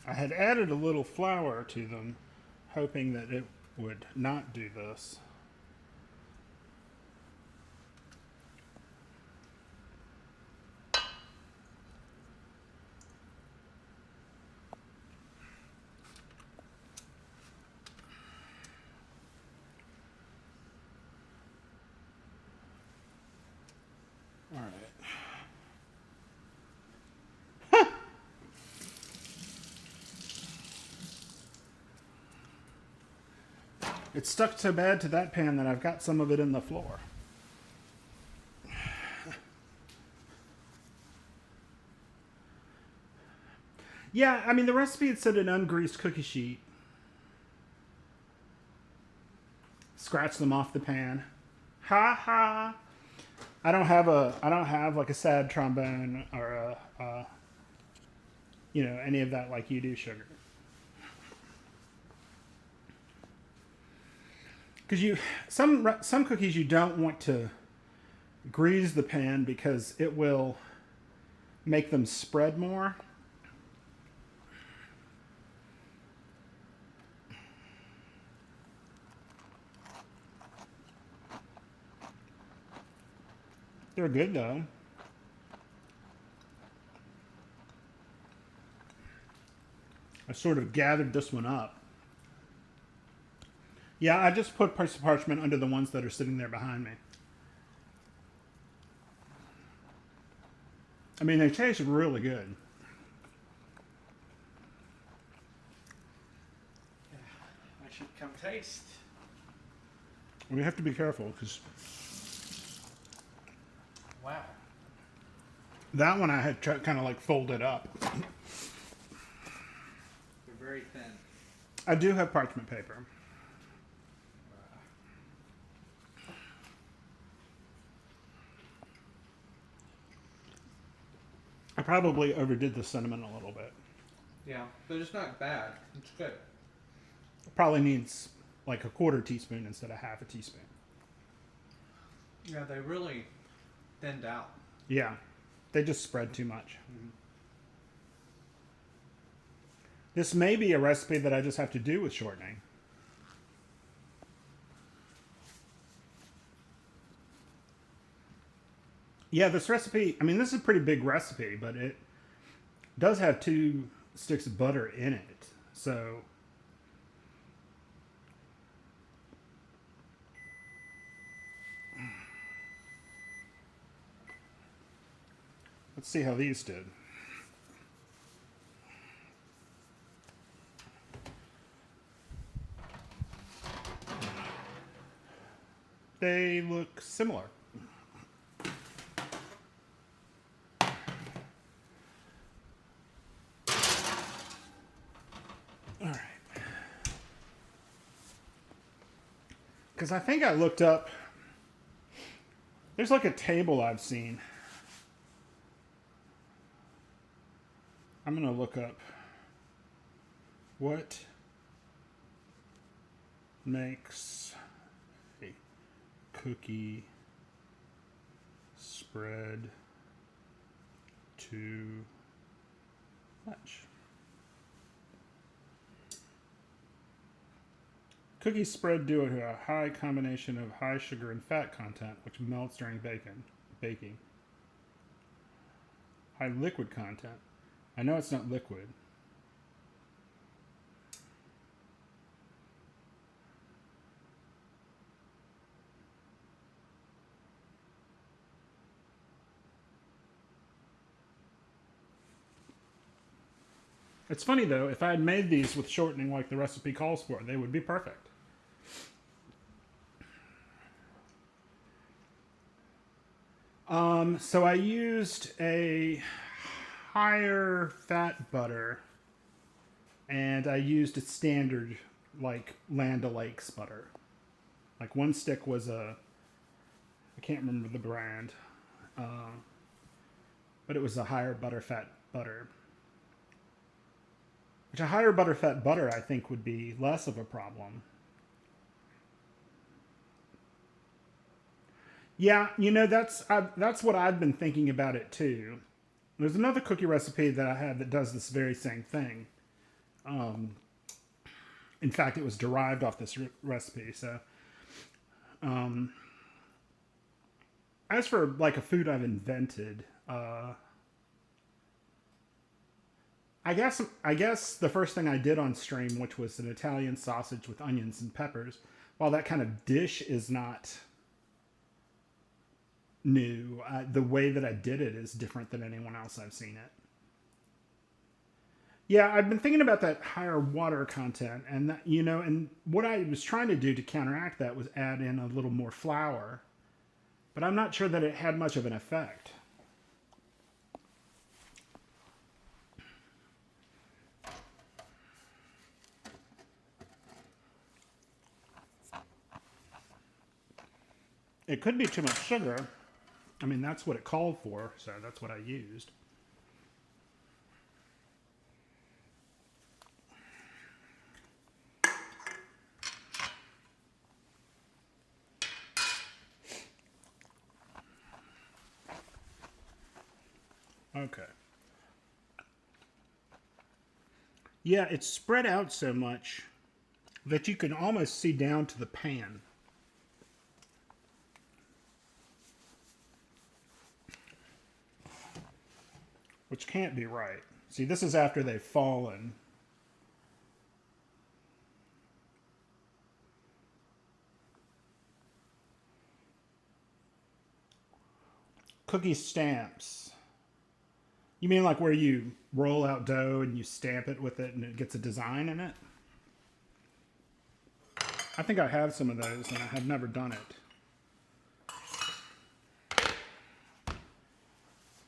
I had added a little flour to them, hoping that it would not do this. All right. It stuck so bad to that pan that I've got some of it in the floor. Yeah, I mean, the recipe had said an ungreased cookie sheet. Scratch them off the pan. Ha ha. I don't have like a sad trombone or any of that like you do, sugar. Because some cookies you don't want to grease the pan because it will make them spread more. They're good though. I sort of gathered this one up. Yeah, I just put parts of parchment under the ones that are sitting there behind me. I mean, they taste really good. I should come taste. We have to be careful because Wow. that one I had kind of like folded up. They're very thin. I do have parchment paper. I probably overdid the cinnamon a little bit. Yeah, but it's not bad. It's good. It probably needs like a quarter teaspoon instead of half a teaspoon. Yeah, they really thinned out. Yeah, they just spread too much. Mm-hmm. This may be a recipe that I just have to do with shortening. Yeah, this recipe, I mean, this is a pretty big recipe, but it does have 2 sticks of butter in it. So, let's see how these did. They look similar. All right. Because I think I looked up, there's like a table I've seen. I'm going to look up what makes a cookie spread too much. Cookies spread due to a high combination of high sugar and fat content, which melts during baking. High liquid content. I know it's not liquid. It's funny though, if I had made these with shortening like the recipe calls for, they would be perfect. So I used a higher fat butter, and I used a standard like Land O'Lakes butter. Like one stick was I can't remember the brand, but it was a higher fat butter. Which a higher fat butter I think would be less of a problem. Yeah, you know, that's what I've been thinking about it too. There's another cookie recipe that I have that does this very same thing. In fact, it was derived off this recipe. So, as for like a food I've invented, I guess the first thing I did on stream, which was an Italian sausage with onions and peppers, while that kind of dish is not new, the way that I did it is different than anyone else I've seen it. Yeah, I've been thinking about that higher water content, and that, you know, and what I was trying to do to counteract that was add in a little more flour, but I'm not sure that it had much of an effect. It could be too much sugar. I mean, that's what it called for, so that's what I used. All Okay. Yeah, it's spread out so much that you can almost see down to the pan. Which can't be right. See, this is after they've fallen. Cookie stamps. You mean like where you roll out dough and you stamp it with it and it gets a design in it? I think I have some of those and I have never done it.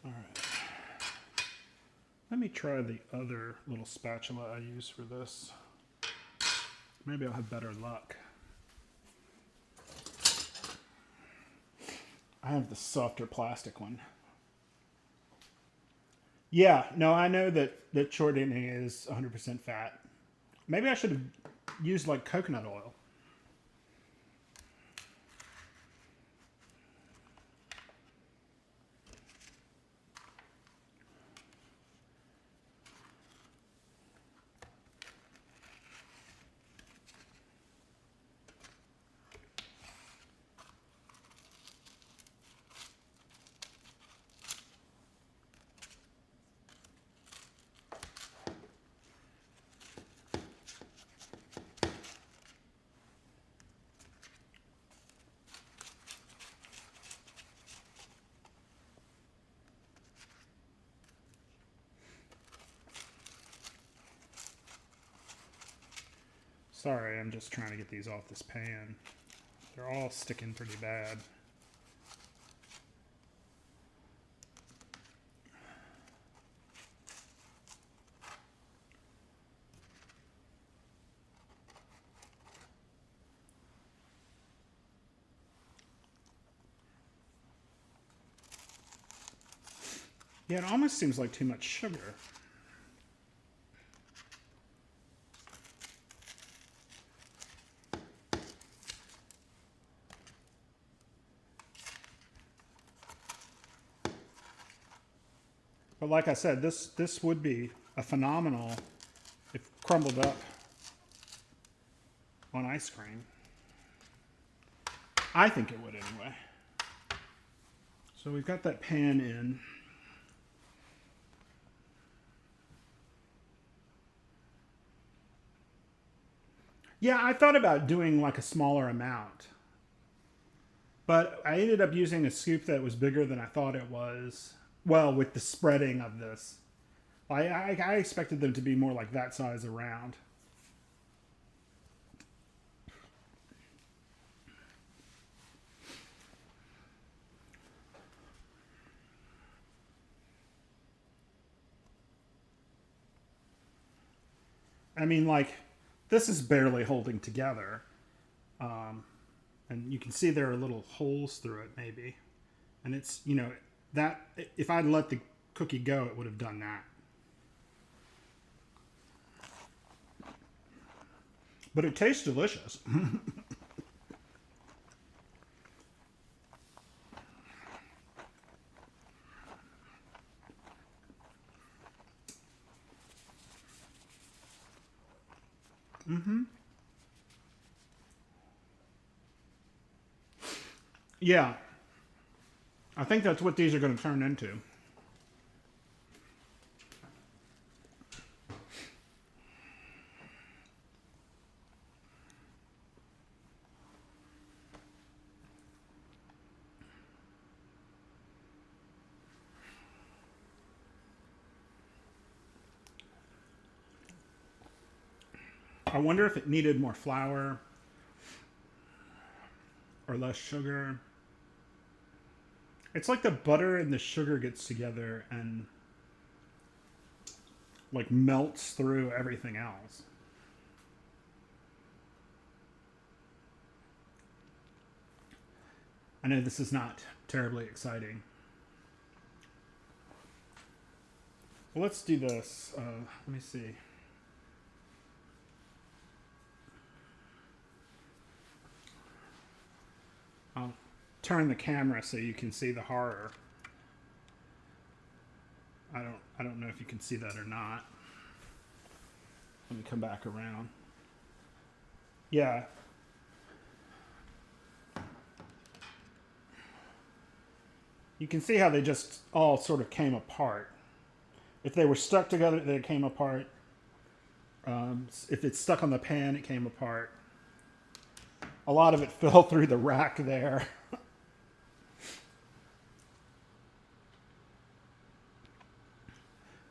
All right. Let me try the other little spatula I use for this. Maybe I'll have better luck. I have the softer plastic one. Yeah, no, I know that shortening is 100% fat. Maybe I should have used like coconut oil. Sorry, I'm just trying to get these off this pan. They're all sticking pretty bad. Yeah, it almost seems like too much sugar. But like I said, this would be a phenomenal if crumbled up on ice cream. I think it would anyway. So we've got that pan in. Yeah, I thought about doing like a smaller amount. But I ended up using a scoop that was bigger than I thought it was. Well, with the spreading of this. I expected them to be more like that size around. I mean, like, this is barely holding together. And you can see there are little holes through it, maybe. And it's, you know, that, if I'd let the cookie go, it would have done that. But it tastes delicious. Yeah. I think that's what these are going to turn into. I wonder if it needed more flour or less sugar. It's like the butter and the sugar gets together and like melts through everything else. I know this is not terribly exciting. Well, let's do this. Let me see. I'll turn the camera so you can see the horror. I don't know if you can see that or not. Let me come back around. Yeah. You can see how they just all sort of came apart. If they were stuck together, they came apart. If it's stuck on the pan, it came apart. A lot of it fell through the rack there.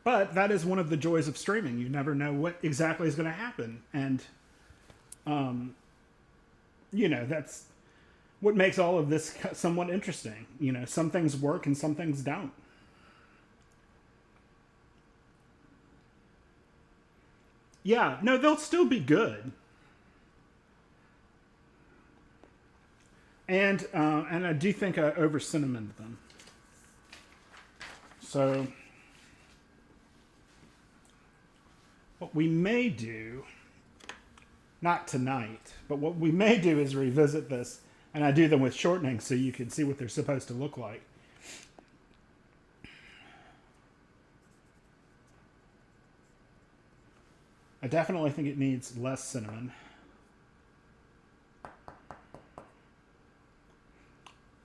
But that is one of the joys of streaming. You never know what exactly is going to happen. And, that's what makes all of this somewhat interesting. Some things work and some things don't. Yeah, no, they'll still be good. And I do think I over cinnamoned them. So what we may do, not tonight, but what we may do is revisit this, and I do them with shortening so you can see what they're supposed to look like. I definitely think it needs less cinnamon.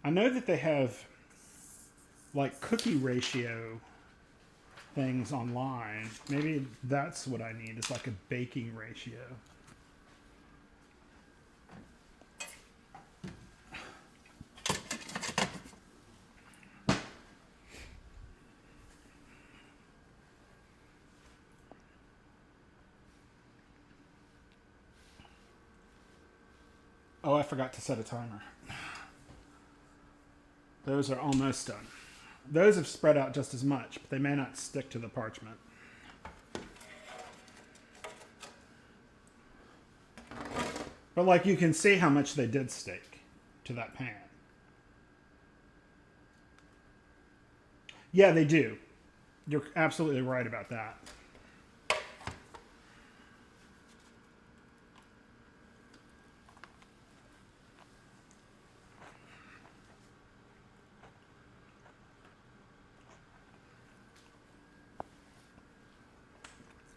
I know that they have like cookie ratio things online. Maybe that's what I need. It's like a baking ratio. Oh, I forgot to set a timer. Those are almost done. Those have spread out just as much, but they may not stick to the parchment. But like you can see how much they did stick to that pan. Yeah, they do. You're absolutely right about that.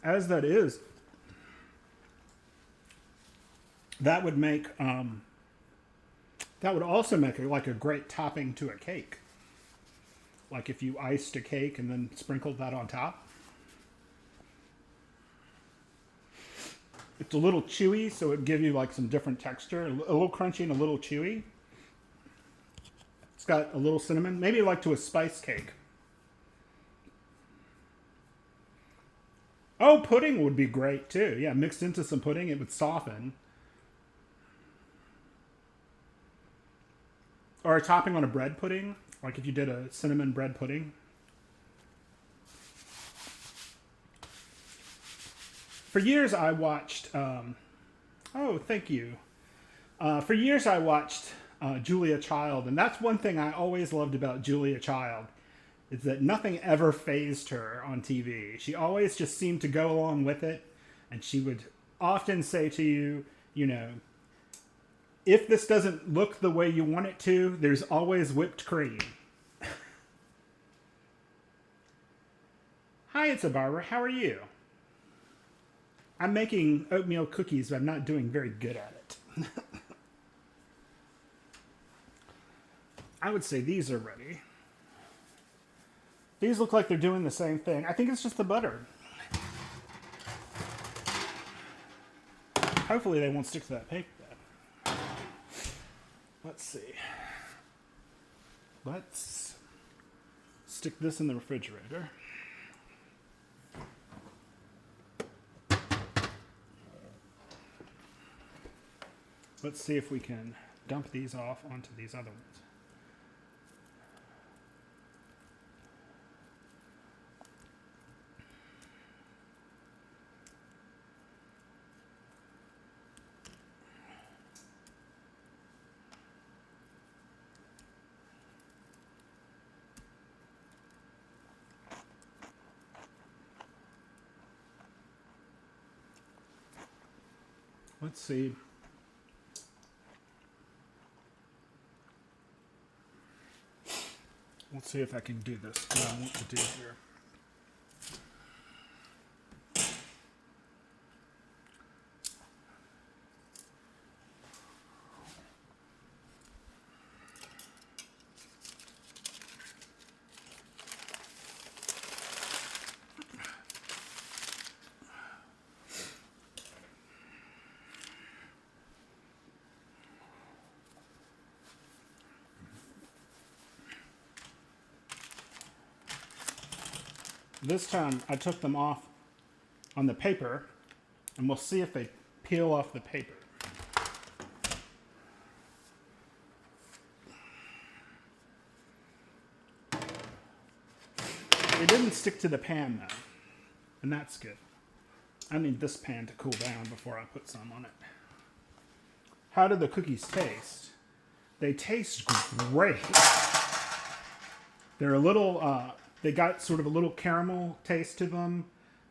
As that is, that would make that would also make it like a great topping to a cake. Like if you iced a cake and then sprinkled that on top. It's a little chewy, so it'd give you like some different texture, a little crunchy and a little chewy. It's got a little cinnamon, maybe like to a spice cake. Oh, pudding would be great too. Yeah, mixed into some pudding, it would soften. Or a topping on a bread pudding, like if you did a cinnamon bread pudding. For years I watched, oh, thank you. For years I watched Julia Child, and that's one thing I always loved about Julia Child. Is that nothing ever fazed her on TV. She always just seemed to go along with it. And she would often say to you, if this doesn't look the way you want it to, there's always whipped cream. Hi, it's a Barbara. How are you? I'm making oatmeal cookies, but I'm not doing very good at it. I would say these are ready. These look like they're doing the same thing. I think it's just the butter. Hopefully they won't stick to that paper then. Let's see. Let's stick this in the refrigerator. Let's see if we can dump these off onto these other ones. Let's see. Let's see if I can do this. What I want to do here. This time I took them off on the paper, and we'll see if they peel off the paper. It didn't stick to the pan though, and that's good. I need this pan to cool down before I put some on it. How do the cookies taste? They taste great. They're a little, they got sort of a little caramel taste to them.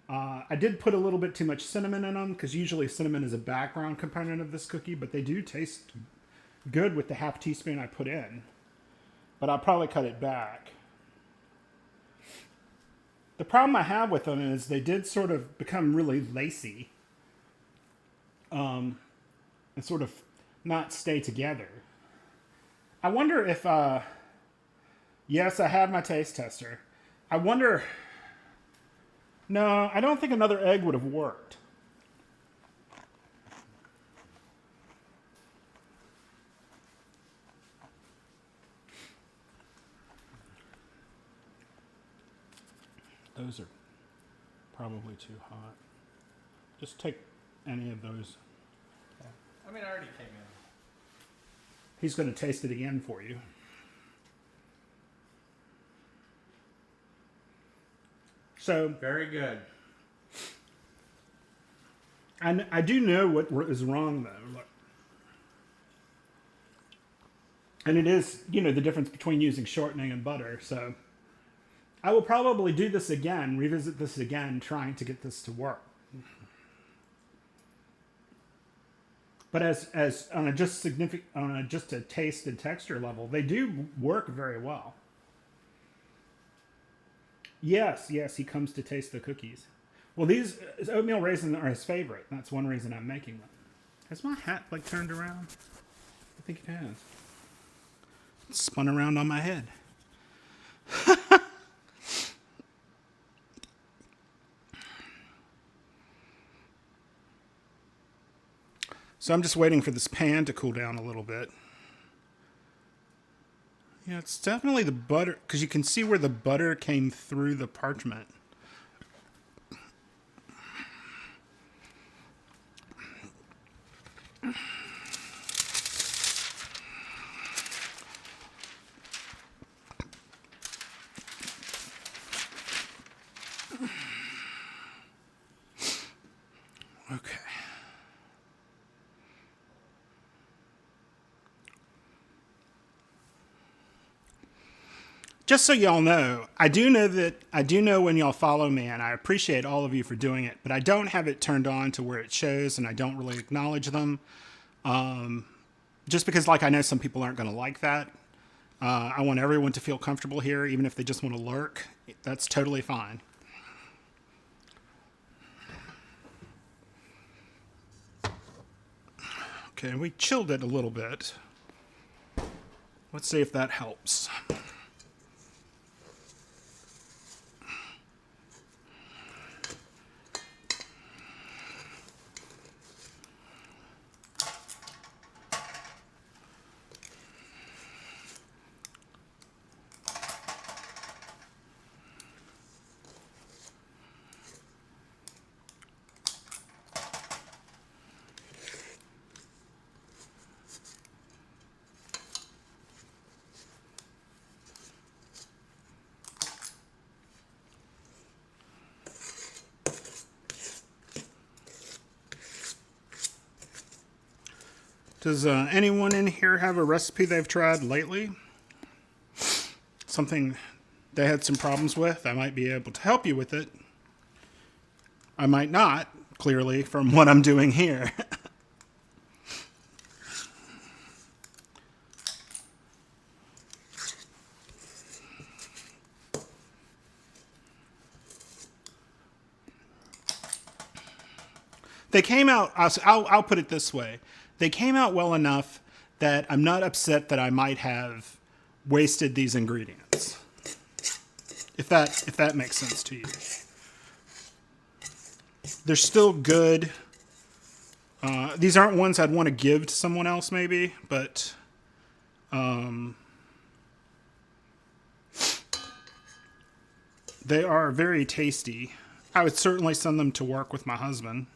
I did put a little bit too much cinnamon in them because usually cinnamon is a background component of this cookie, but they do taste good with the half teaspoon I put in. But I'll probably cut it back. The problem I have with them is they did sort of become really lacy and sort of not stay together. I wonder if, yes, I have my taste tester. I wonder, no, I don't think another egg would have worked. Those are probably too hot. Just take any of those. I mean, I already came in. He's going to taste it again for you. So Very good. I do know what is wrong though. Look. And it is, you know, the difference between using shortening and butter. So I will probably do this again, revisit this again, trying to get this to work. But as on a just a taste and texture level, they do work very well. Yes, he comes to taste the cookies. Well, these oatmeal raisins are his favorite. That's one reason I'm making them. Has my hat like turned around? I think it has. It spun around on my head. So I'm just waiting for this pan to cool down a little bit. Yeah, it's definitely the butter, because you can see where the butter came through the parchment. Okay. Just so y'all know, I do know when y'all follow me, and I appreciate all of you for doing it, but I don't have it turned on to where it shows, and I don't really acknowledge them. Just because, like, I know some people aren't going to like that. I want everyone to feel comfortable here, even if they just want to lurk. That's totally fine. Okay, we chilled it a little bit. Let's see if that helps. Does anyone in here have a recipe they've tried lately? Something they had some problems with? I might be able to help you with it. I might not, clearly, from what I'm doing here. They came out, I'll put it this way. They came out well enough that I'm not upset that I might have wasted these ingredients. If that makes sense to you. They're still good. These aren't ones I'd want to give to someone else maybe, but They are very tasty. I would certainly send them to work with my husband.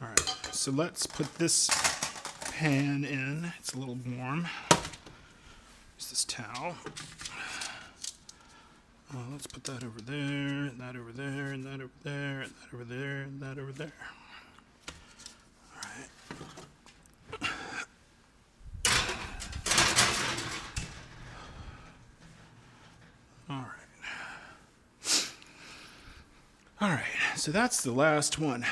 All right, so let's put this pan in. It's a little warm. Use this towel. Let's put that over there, and that over there, and that over there, and that over there, and that over there. All right. All right. All right, so that's the last one.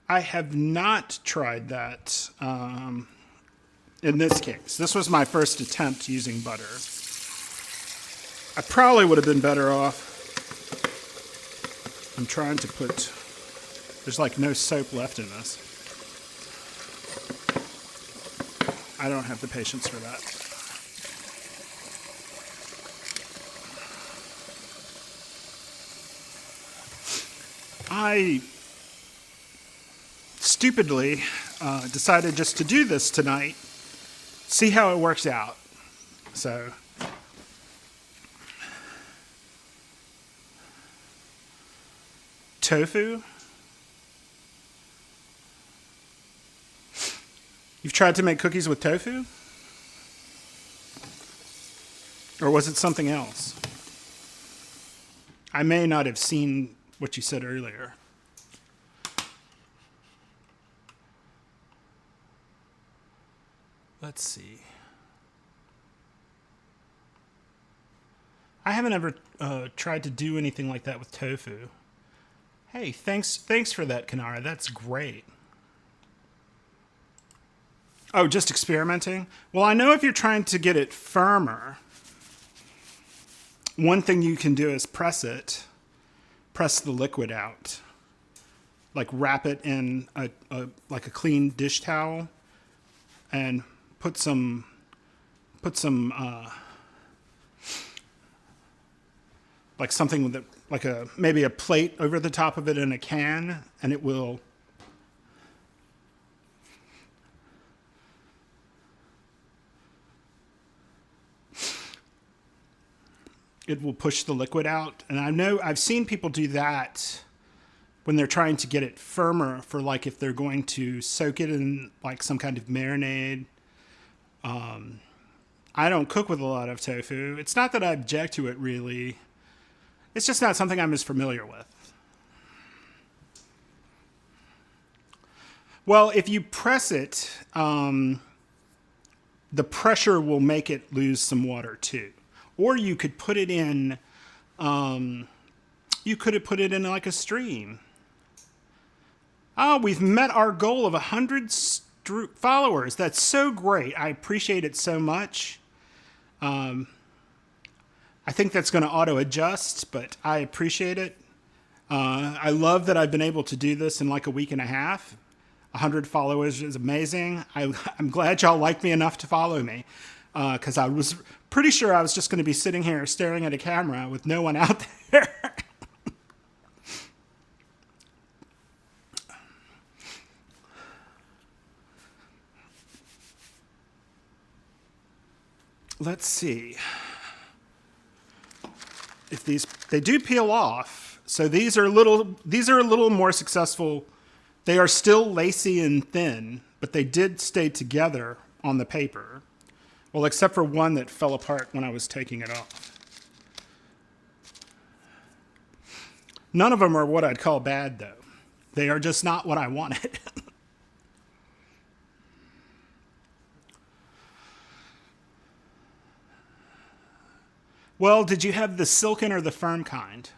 I have not tried that in this case. This was my first attempt using butter. I probably would have been better off. I'm trying to put, there's like no soap left in this. I don't have the patience for that. I stupidly decided just to do this tonight, see how it works out. So tofu. You've tried to make cookies with tofu? Or was it something else? I may not have seen what you said earlier. Let's see. I haven't ever tried to do anything like that with tofu. Hey, thanks for that, Kanara. That's great. Oh, just experimenting? Well, I know if you're trying to get it firmer, one thing you can do is press the liquid out. Like wrap it in like a clean dish towel and put some like something with it, like maybe a plate over the top of it in a can, and it will push the liquid out. And I know I've seen people do that when they're trying to get it firmer for like if they're going to soak it in like some kind of marinade. I don't cook with a lot of tofu. It's not that I object to it really. It's just not something I'm as familiar with. Well, if you press it, the pressure will make it lose some water too. Or you could put it in, like a stream. Oh, we've met our goal of 100 followers. That's so great. I appreciate it so much. I think that's going to auto adjust, but I appreciate it. I love that I've been able to do this in like a week and a half. 100 followers is amazing. I'm glad y'all like me enough to follow me, because I was pretty sure I was just going to be sitting here staring at a camera with no one out there. Let's see. If they do peel off, so these are a little more successful. They are still lacy and thin, but they did stay together on the paper. Well, except for one that fell apart when I was taking it off. None of them are what I'd call bad, though. They are just not what I wanted. Well, did you have the silken or the firm kind?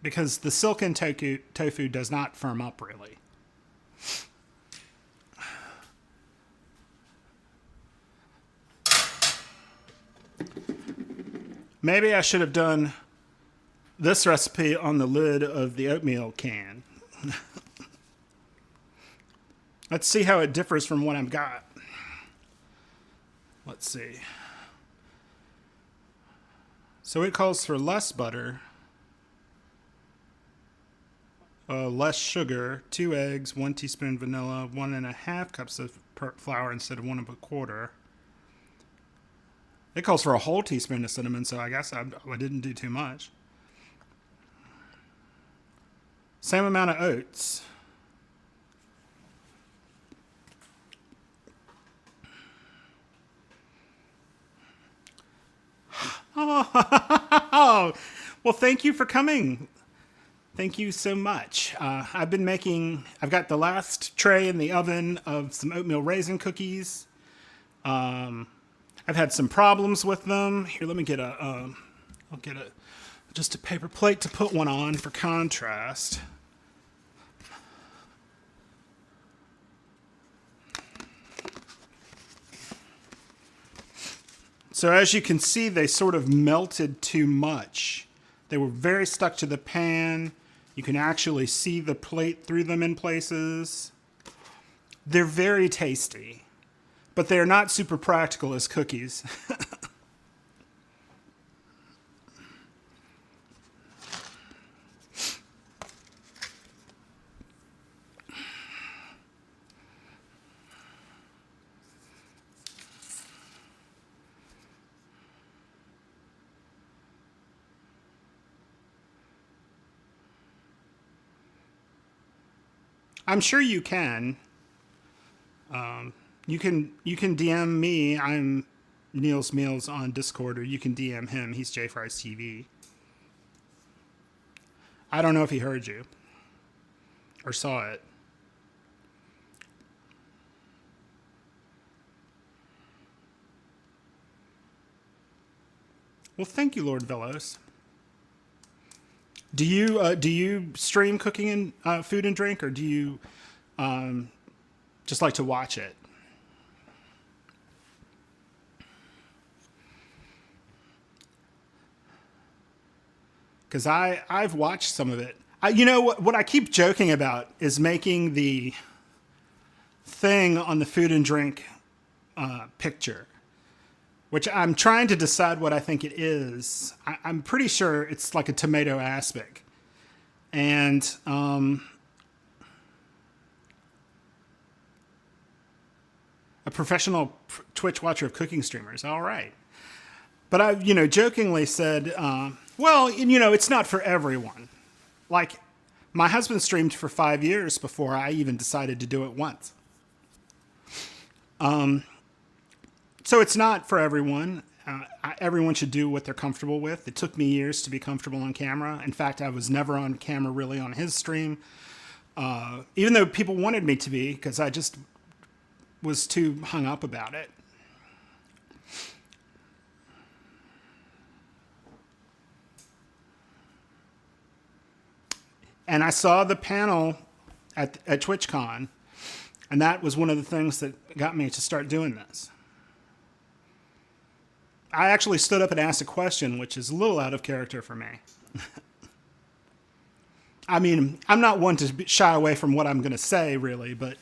Because the silken tofu does not firm up really. Maybe I should have done this recipe on the lid of the oatmeal can. Let's see how it differs from what I've got. Let's see. So it calls for less butter. less sugar, 2 eggs, 1 teaspoon vanilla, 1.5 cups of flour instead of 1 1/4. It calls for a whole teaspoon of cinnamon, so I guess I didn't do too much. Same amount of oats. Oh, well, thank you for coming. Thank you so much. I've got the last tray in the oven of some oatmeal raisin cookies. I've had some problems with them. Here, let me get I'll get just a paper plate to put one on for contrast. So as you can see, they sort of melted too much. They were very stuck to the pan. You can actually see the plate through them in places. They're very tasty, but they're not super practical as cookies. I'm sure you can. You can DM me. I'm Neil's Meals on Discord, or you can DM him. He's JFries TV. I don't know if he heard you or saw it. Well, thank you, Lord Velos. Do you stream cooking and food and drink, or do you just like to watch it? Because I've watched some of it. What I keep joking about is making the thing on the food and drink picture, which I'm trying to decide what I think it is. I'm pretty sure it's like a tomato aspic. And a professional Twitch watcher of cooking streamers. All right. But I, jokingly said, well, it's not for everyone. Like, my husband streamed for 5 years before I even decided to do it once. So it's not for everyone. Everyone should do what they're comfortable with. It took me years to be comfortable on camera. In fact, I was never on camera really on his stream, even though people wanted me to be, because I just was too hung up about it. And I saw the panel at TwitchCon, and that was one of the things that got me to start doing this. I actually stood up and asked a question, which is a little out of character for me. I mean, I'm not one to shy away from what I'm going to say, really, but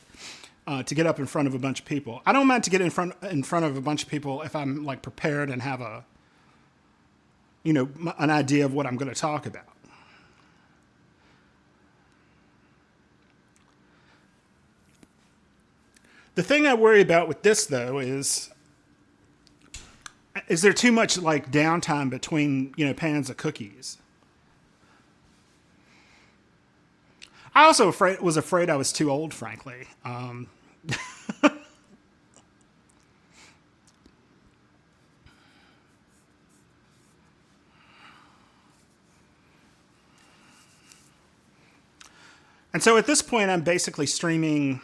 to get up in front of a bunch of people. I don't mind to get in front of a bunch of people if I'm like prepared and have an idea of what I'm going to talk about. The thing I worry about with this, though, is there too much like downtime between pans of cookies? I also was afraid I was too old, frankly. And so at this point, I'm basically streaming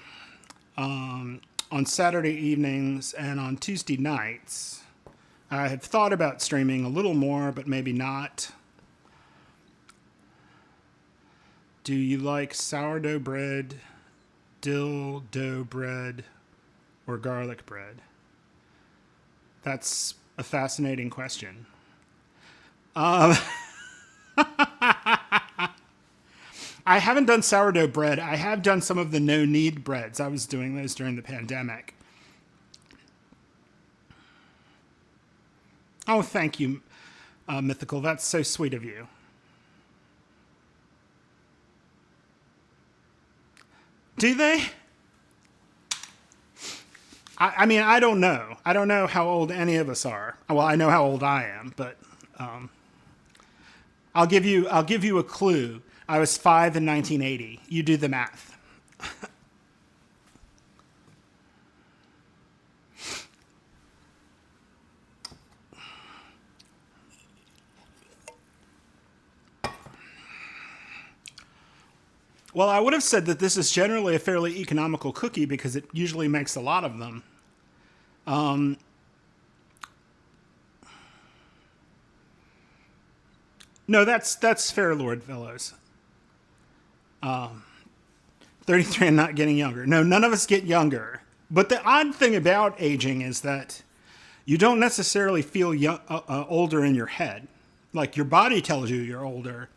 on Saturday evenings and on Tuesday nights. I have thought about streaming a little more, but maybe not. Do you like sourdough bread, dill dough bread, or garlic bread? That's a fascinating question. I haven't done sourdough bread. I have done some of the no-knead breads. I was doing those during the pandemic. Oh, thank you, Mythical. That's so sweet of you. Do they? I mean, I don't know. I don't know how old any of us are. Well, I know how old I am, but I'll give you a clue. I was 5 in 1980. You do the math. Well, I would have said that this is generally a fairly economical cookie because it usually makes a lot of them. No, that's fair, Lord Fellows. 33 and not getting younger. No, none of us get younger. But the odd thing about aging is that you don't necessarily feel older in your head. Like your body tells you you're older,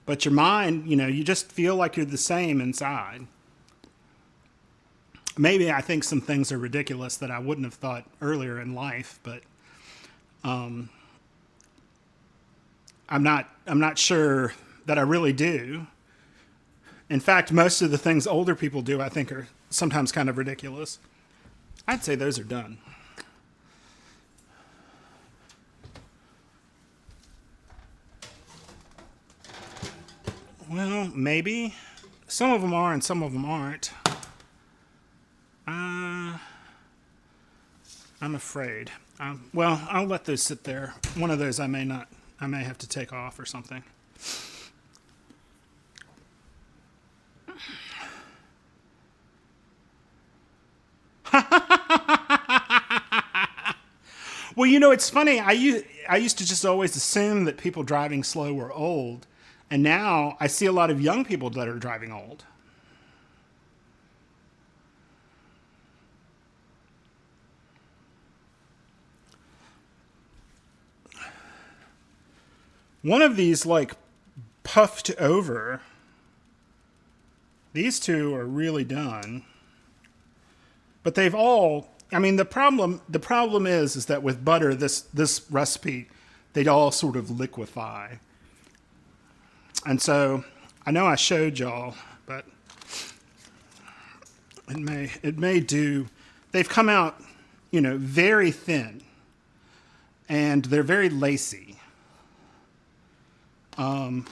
but your mind, you just feel like you're the same inside. Maybe I think some things are ridiculous that I wouldn't have thought earlier in life, but I'm not sure that I really do. In fact, most of the things older people do, I think, are sometimes kind of ridiculous. I'd say those are done. Well, maybe. Some of them are and some of them aren't. I'm afraid. Well, I'll let those sit there. One of those I may have to take off or something. Well, it's funny. I used to just always assume that people driving slow were old. And now I see a lot of young people that are driving old. One of these, puffed over. These two are really done. But they've all, the problem is that with butter, this recipe, they'd all sort of liquefy. And so I know I showed y'all, but it may do. They've come out, very thin, and they're very lacy. And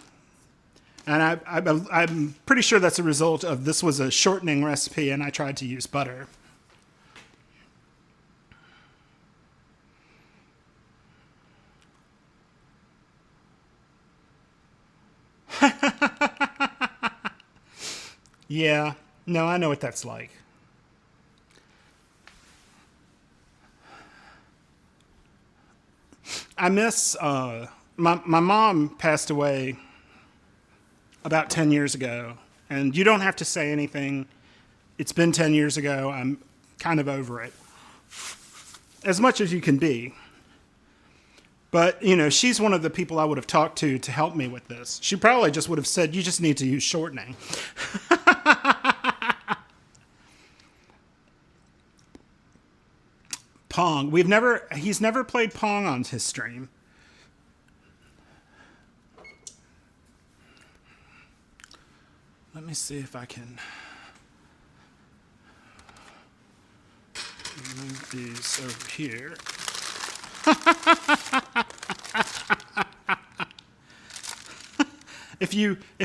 I'm pretty sure that's a result of this was a shortening recipe, and I tried to use butter. Yeah, no, I know what that's like. I miss, my mom passed away about 10 years ago, and you don't have to say anything. It's been 10 years ago. I'm kind of over it. As much as you can be. But, she's one of the people I would have talked to help me with this. She probably just would have said, you just need to use shortening. Pong. He's never played Pong on his stream. Let me see if I can move these over here. If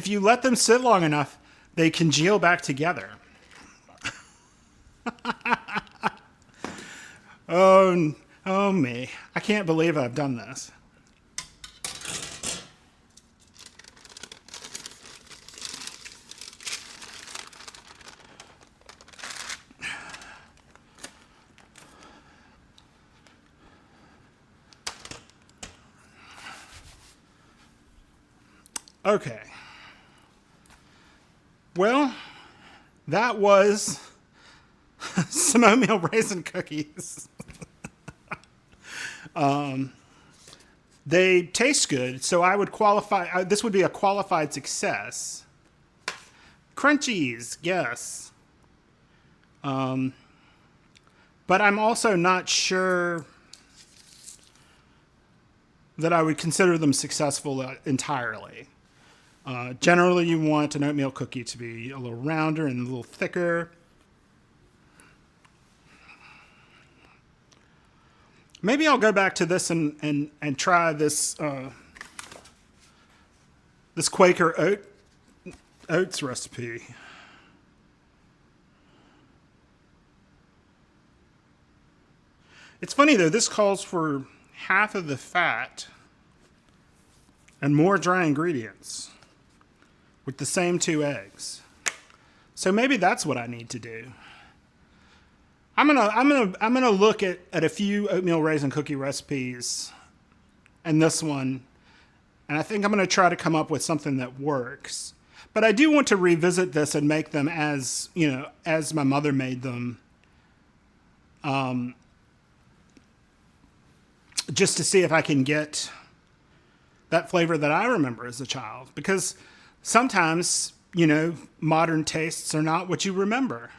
you let them sit long enough, they congeal back together. Oh me. I can't believe I've done this. Okay. Well, that was some oatmeal raisin cookies. They taste good, so I would qualify. This would be a qualified success. Crunchies, yes. But I'm also not sure that I would consider them successful entirely. Generally, you want an oatmeal cookie to be a little rounder and a little thicker. Maybe I'll go back to this and try this this Quaker oats recipe. It's funny though, this calls for half of the fat and more dry ingredients with the same 2 eggs. So maybe that's what I need to do. I'm gonna look at a few oatmeal raisin cookie recipes and this one, and I think I'm gonna try to come up with something that works. But I do want to revisit this and make them as, as my mother made them, just to see if I can get that flavor that I remember as a child. Because sometimes, modern tastes are not what you remember.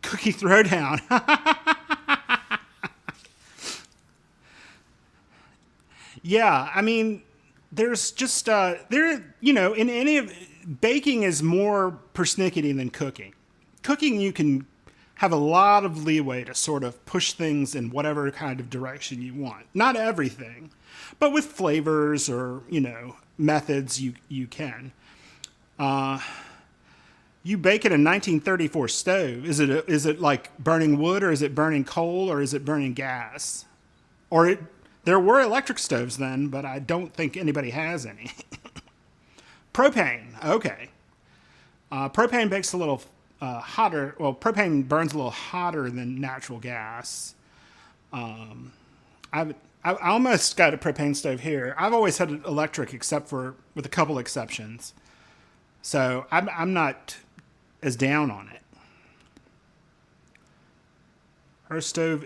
Cookie Throwdown. Yeah, I mean, there's just in any of baking is more persnickety than cooking. Cooking, you can have a lot of leeway to sort of push things in whatever kind of direction you want. Not everything, but with flavors or methods, you can. You bake in a 1934 stove. Is it like burning wood, or is it burning coal, or is it burning gas? There were electric stoves then, but I don't think anybody has any. Propane, okay. Propane bakes a little hotter. Well, propane burns a little hotter than natural gas. I almost got a propane stove here. I've always had electric, with a couple exceptions. So I'm not as down on it. Her stove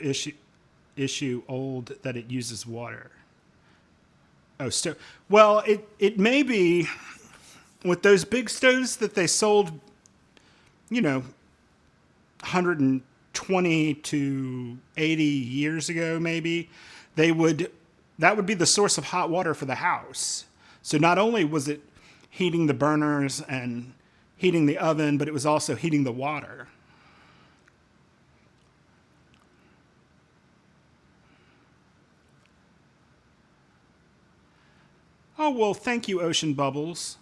issue old that it uses water. Oh, stove. Well, it may be with those big stoves that they sold, 120 to 80 years ago, maybe. That would be the source of hot water for the house. So not only was it heating the burners and heating the oven, but it was also heating the water. Oh, well, thank you, Ocean Bubbles.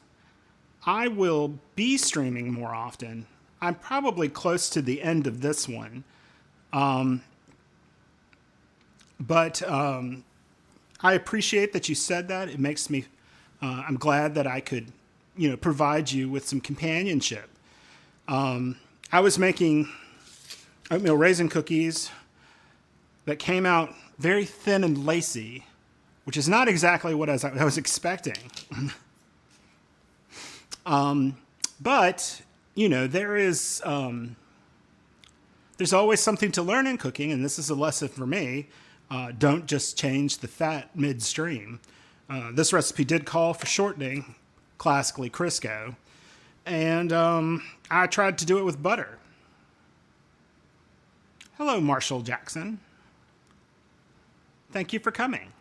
I will be streaming more often. I'm probably close to the end of this one. But I appreciate that you said that. It makes me, I'm glad that I could, provide you with some companionship. I was making oatmeal raisin cookies that came out very thin and lacy, which is not exactly what I was expecting. But, there's always something to learn in cooking, and this is a lesson for me. Don't just change the fat midstream. This recipe did call for shortening, classically Crisco, and I tried to do it with butter. Hello, Marshall Jackson. Thank you for coming.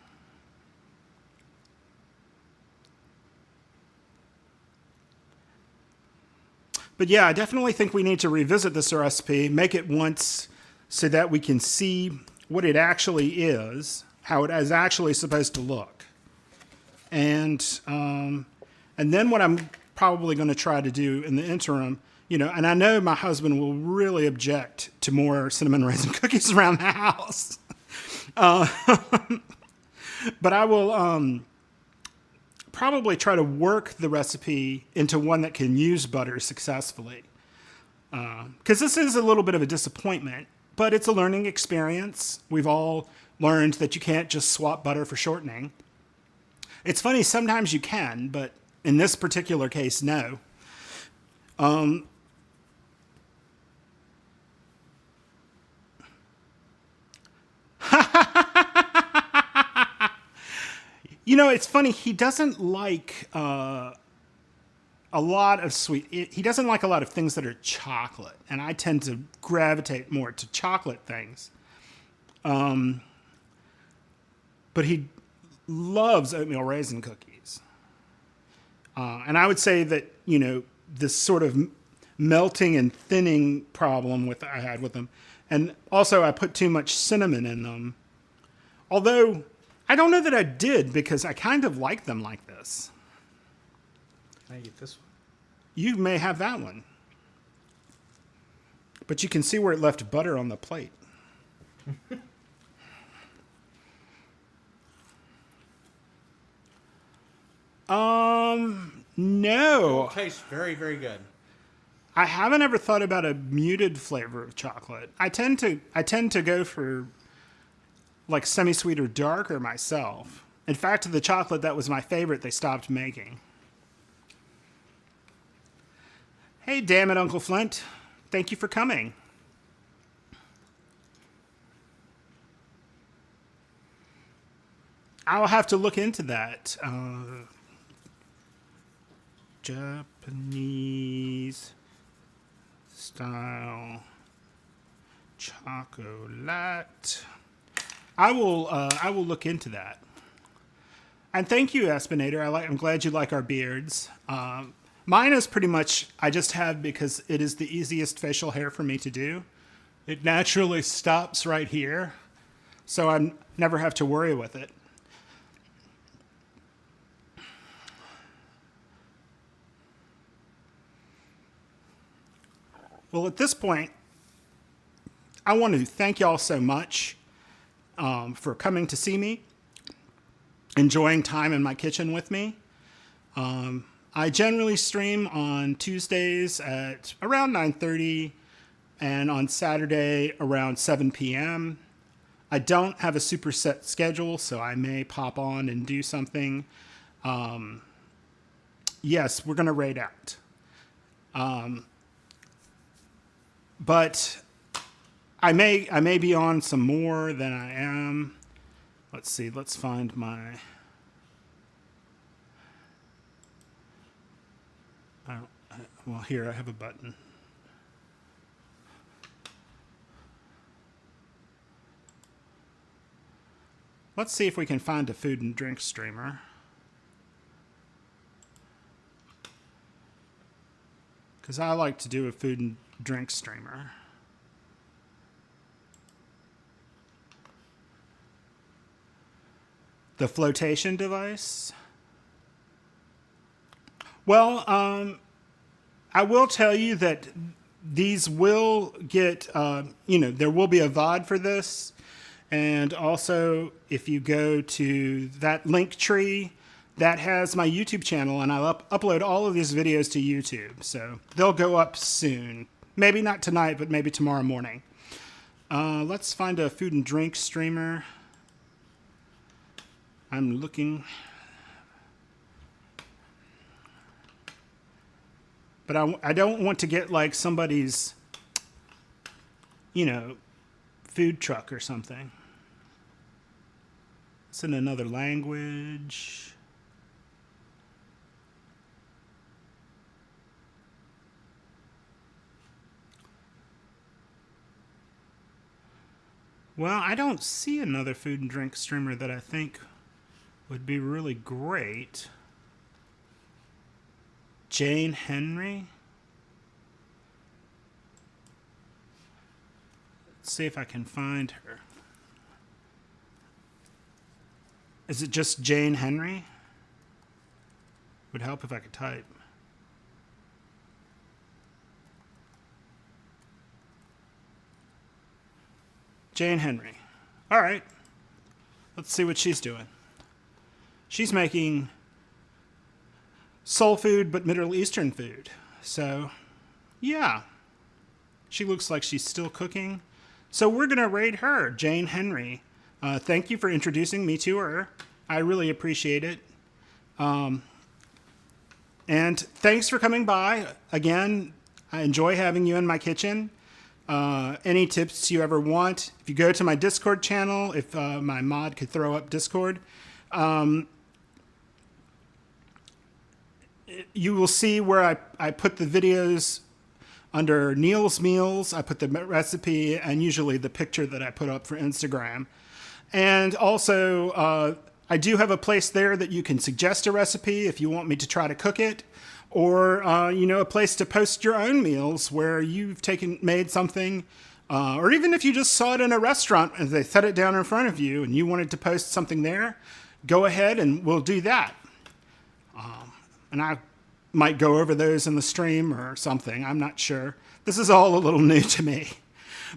But yeah, I definitely think we need to revisit this recipe, make it once so that we can see what it actually is, how it is actually supposed to look. And then what I'm probably going to try to do in the interim, and I know my husband will really object to more cinnamon raisin cookies around the house. But I will probably try to work the recipe into one that can use butter successfully. Because this is a little bit of a disappointment, but it's a learning experience. We've all learned that you can't just swap butter for shortening. It's funny, sometimes you can, but in this particular case, no. It's funny, he doesn't like a lot of sweet. He doesn't like a lot of things that are chocolate, and I tend to gravitate more to chocolate things. But he loves oatmeal raisin cookies. And I would say that, this sort of melting and thinning problem I had with them. And also I put too much cinnamon in them. Although I don't know that I did, because I kind of like them like this. Can I get this one? You may have that one. But you can see where it left butter on the plate. No. It tastes very, very good. I haven't ever thought about a muted flavor of chocolate. I tend to go for like semi-sweet or darker myself. In fact, the chocolate that was my favorite, they stopped making. Hey, damn it, Uncle Flint. Thank you for coming. I'll have to look into that. Japanese style chocolate. I will look into that. And thank you, Espinator. I'm glad you like our beards. Mine is pretty much, I just have because it is the easiest facial hair for me to do. It naturally stops right here, so I never have to worry with it. Well, at this point, I want to thank y'all so much for coming to see me, enjoying time in my kitchen with me. I generally stream on Tuesdays at around 9:30 and on Saturday around 7 p.m. I don't have a super set schedule, so I may pop on and do something. Yes, we're going to raid out. But I may be on some more than I am. Let's see. Let's find my. Well, here I have a button. Let's see if we can find a food and drink streamer. Because I like to do a food and drink streamer. The flotation device. Well, I will tell you that these will get, there will be a VOD for this. And also, if you go to that link tree, that has my YouTube channel, and I'll upload all of these videos to YouTube. So they'll go up soon. Maybe not tonight, but maybe tomorrow morning. Let's find a food and drink streamer. I'm looking. But I don't want to get like somebody's, food truck or something. It's in another language. Well, I don't see another food and drink streamer that I think would be really great. Jane Henry? Let's see if I can find her. Is it just Jane Henry? Would help if I could type. Jane Henry. All right. Let's see what she's doing. She's making soul food, but Middle Eastern food. So, yeah. She looks like she's still cooking. So we're going to raid her, Jane Henry. Thank you for introducing me to her. I really appreciate it. And thanks for coming by. Again, I enjoy having you in my kitchen. Any tips you ever want, if you go to my Discord channel, if my mod could throw up Discord, you will see where I put the videos under Neil's Meals. I put the recipe and usually the picture that I put up for Instagram. And also, I do have a place there that you can suggest a recipe if you want me to try to cook it, or a place to post your own meals where you've made something, or even if you just saw it in a restaurant and they set it down in front of you and you wanted to post something there, go ahead and we'll do that. And I might go over those in the stream or something. I'm not sure. This is all a little new to me.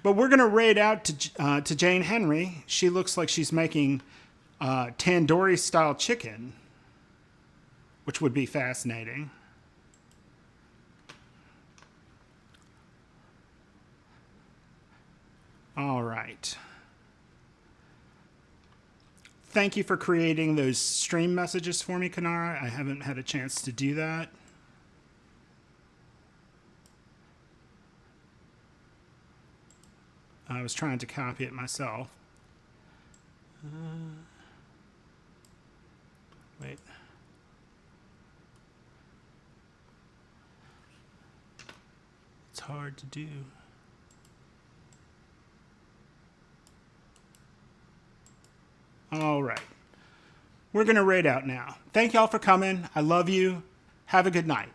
But we're going to raid out to Jane Henry. She looks like she's making tandoori-style chicken, which would be fascinating. All right. Thank you for creating those stream messages for me, Kanara. I haven't had a chance to do that. I was trying to copy it myself. Wait. It's hard to do. All right. We're going to raid out now. Thank y'all for coming. I love you. Have a good night.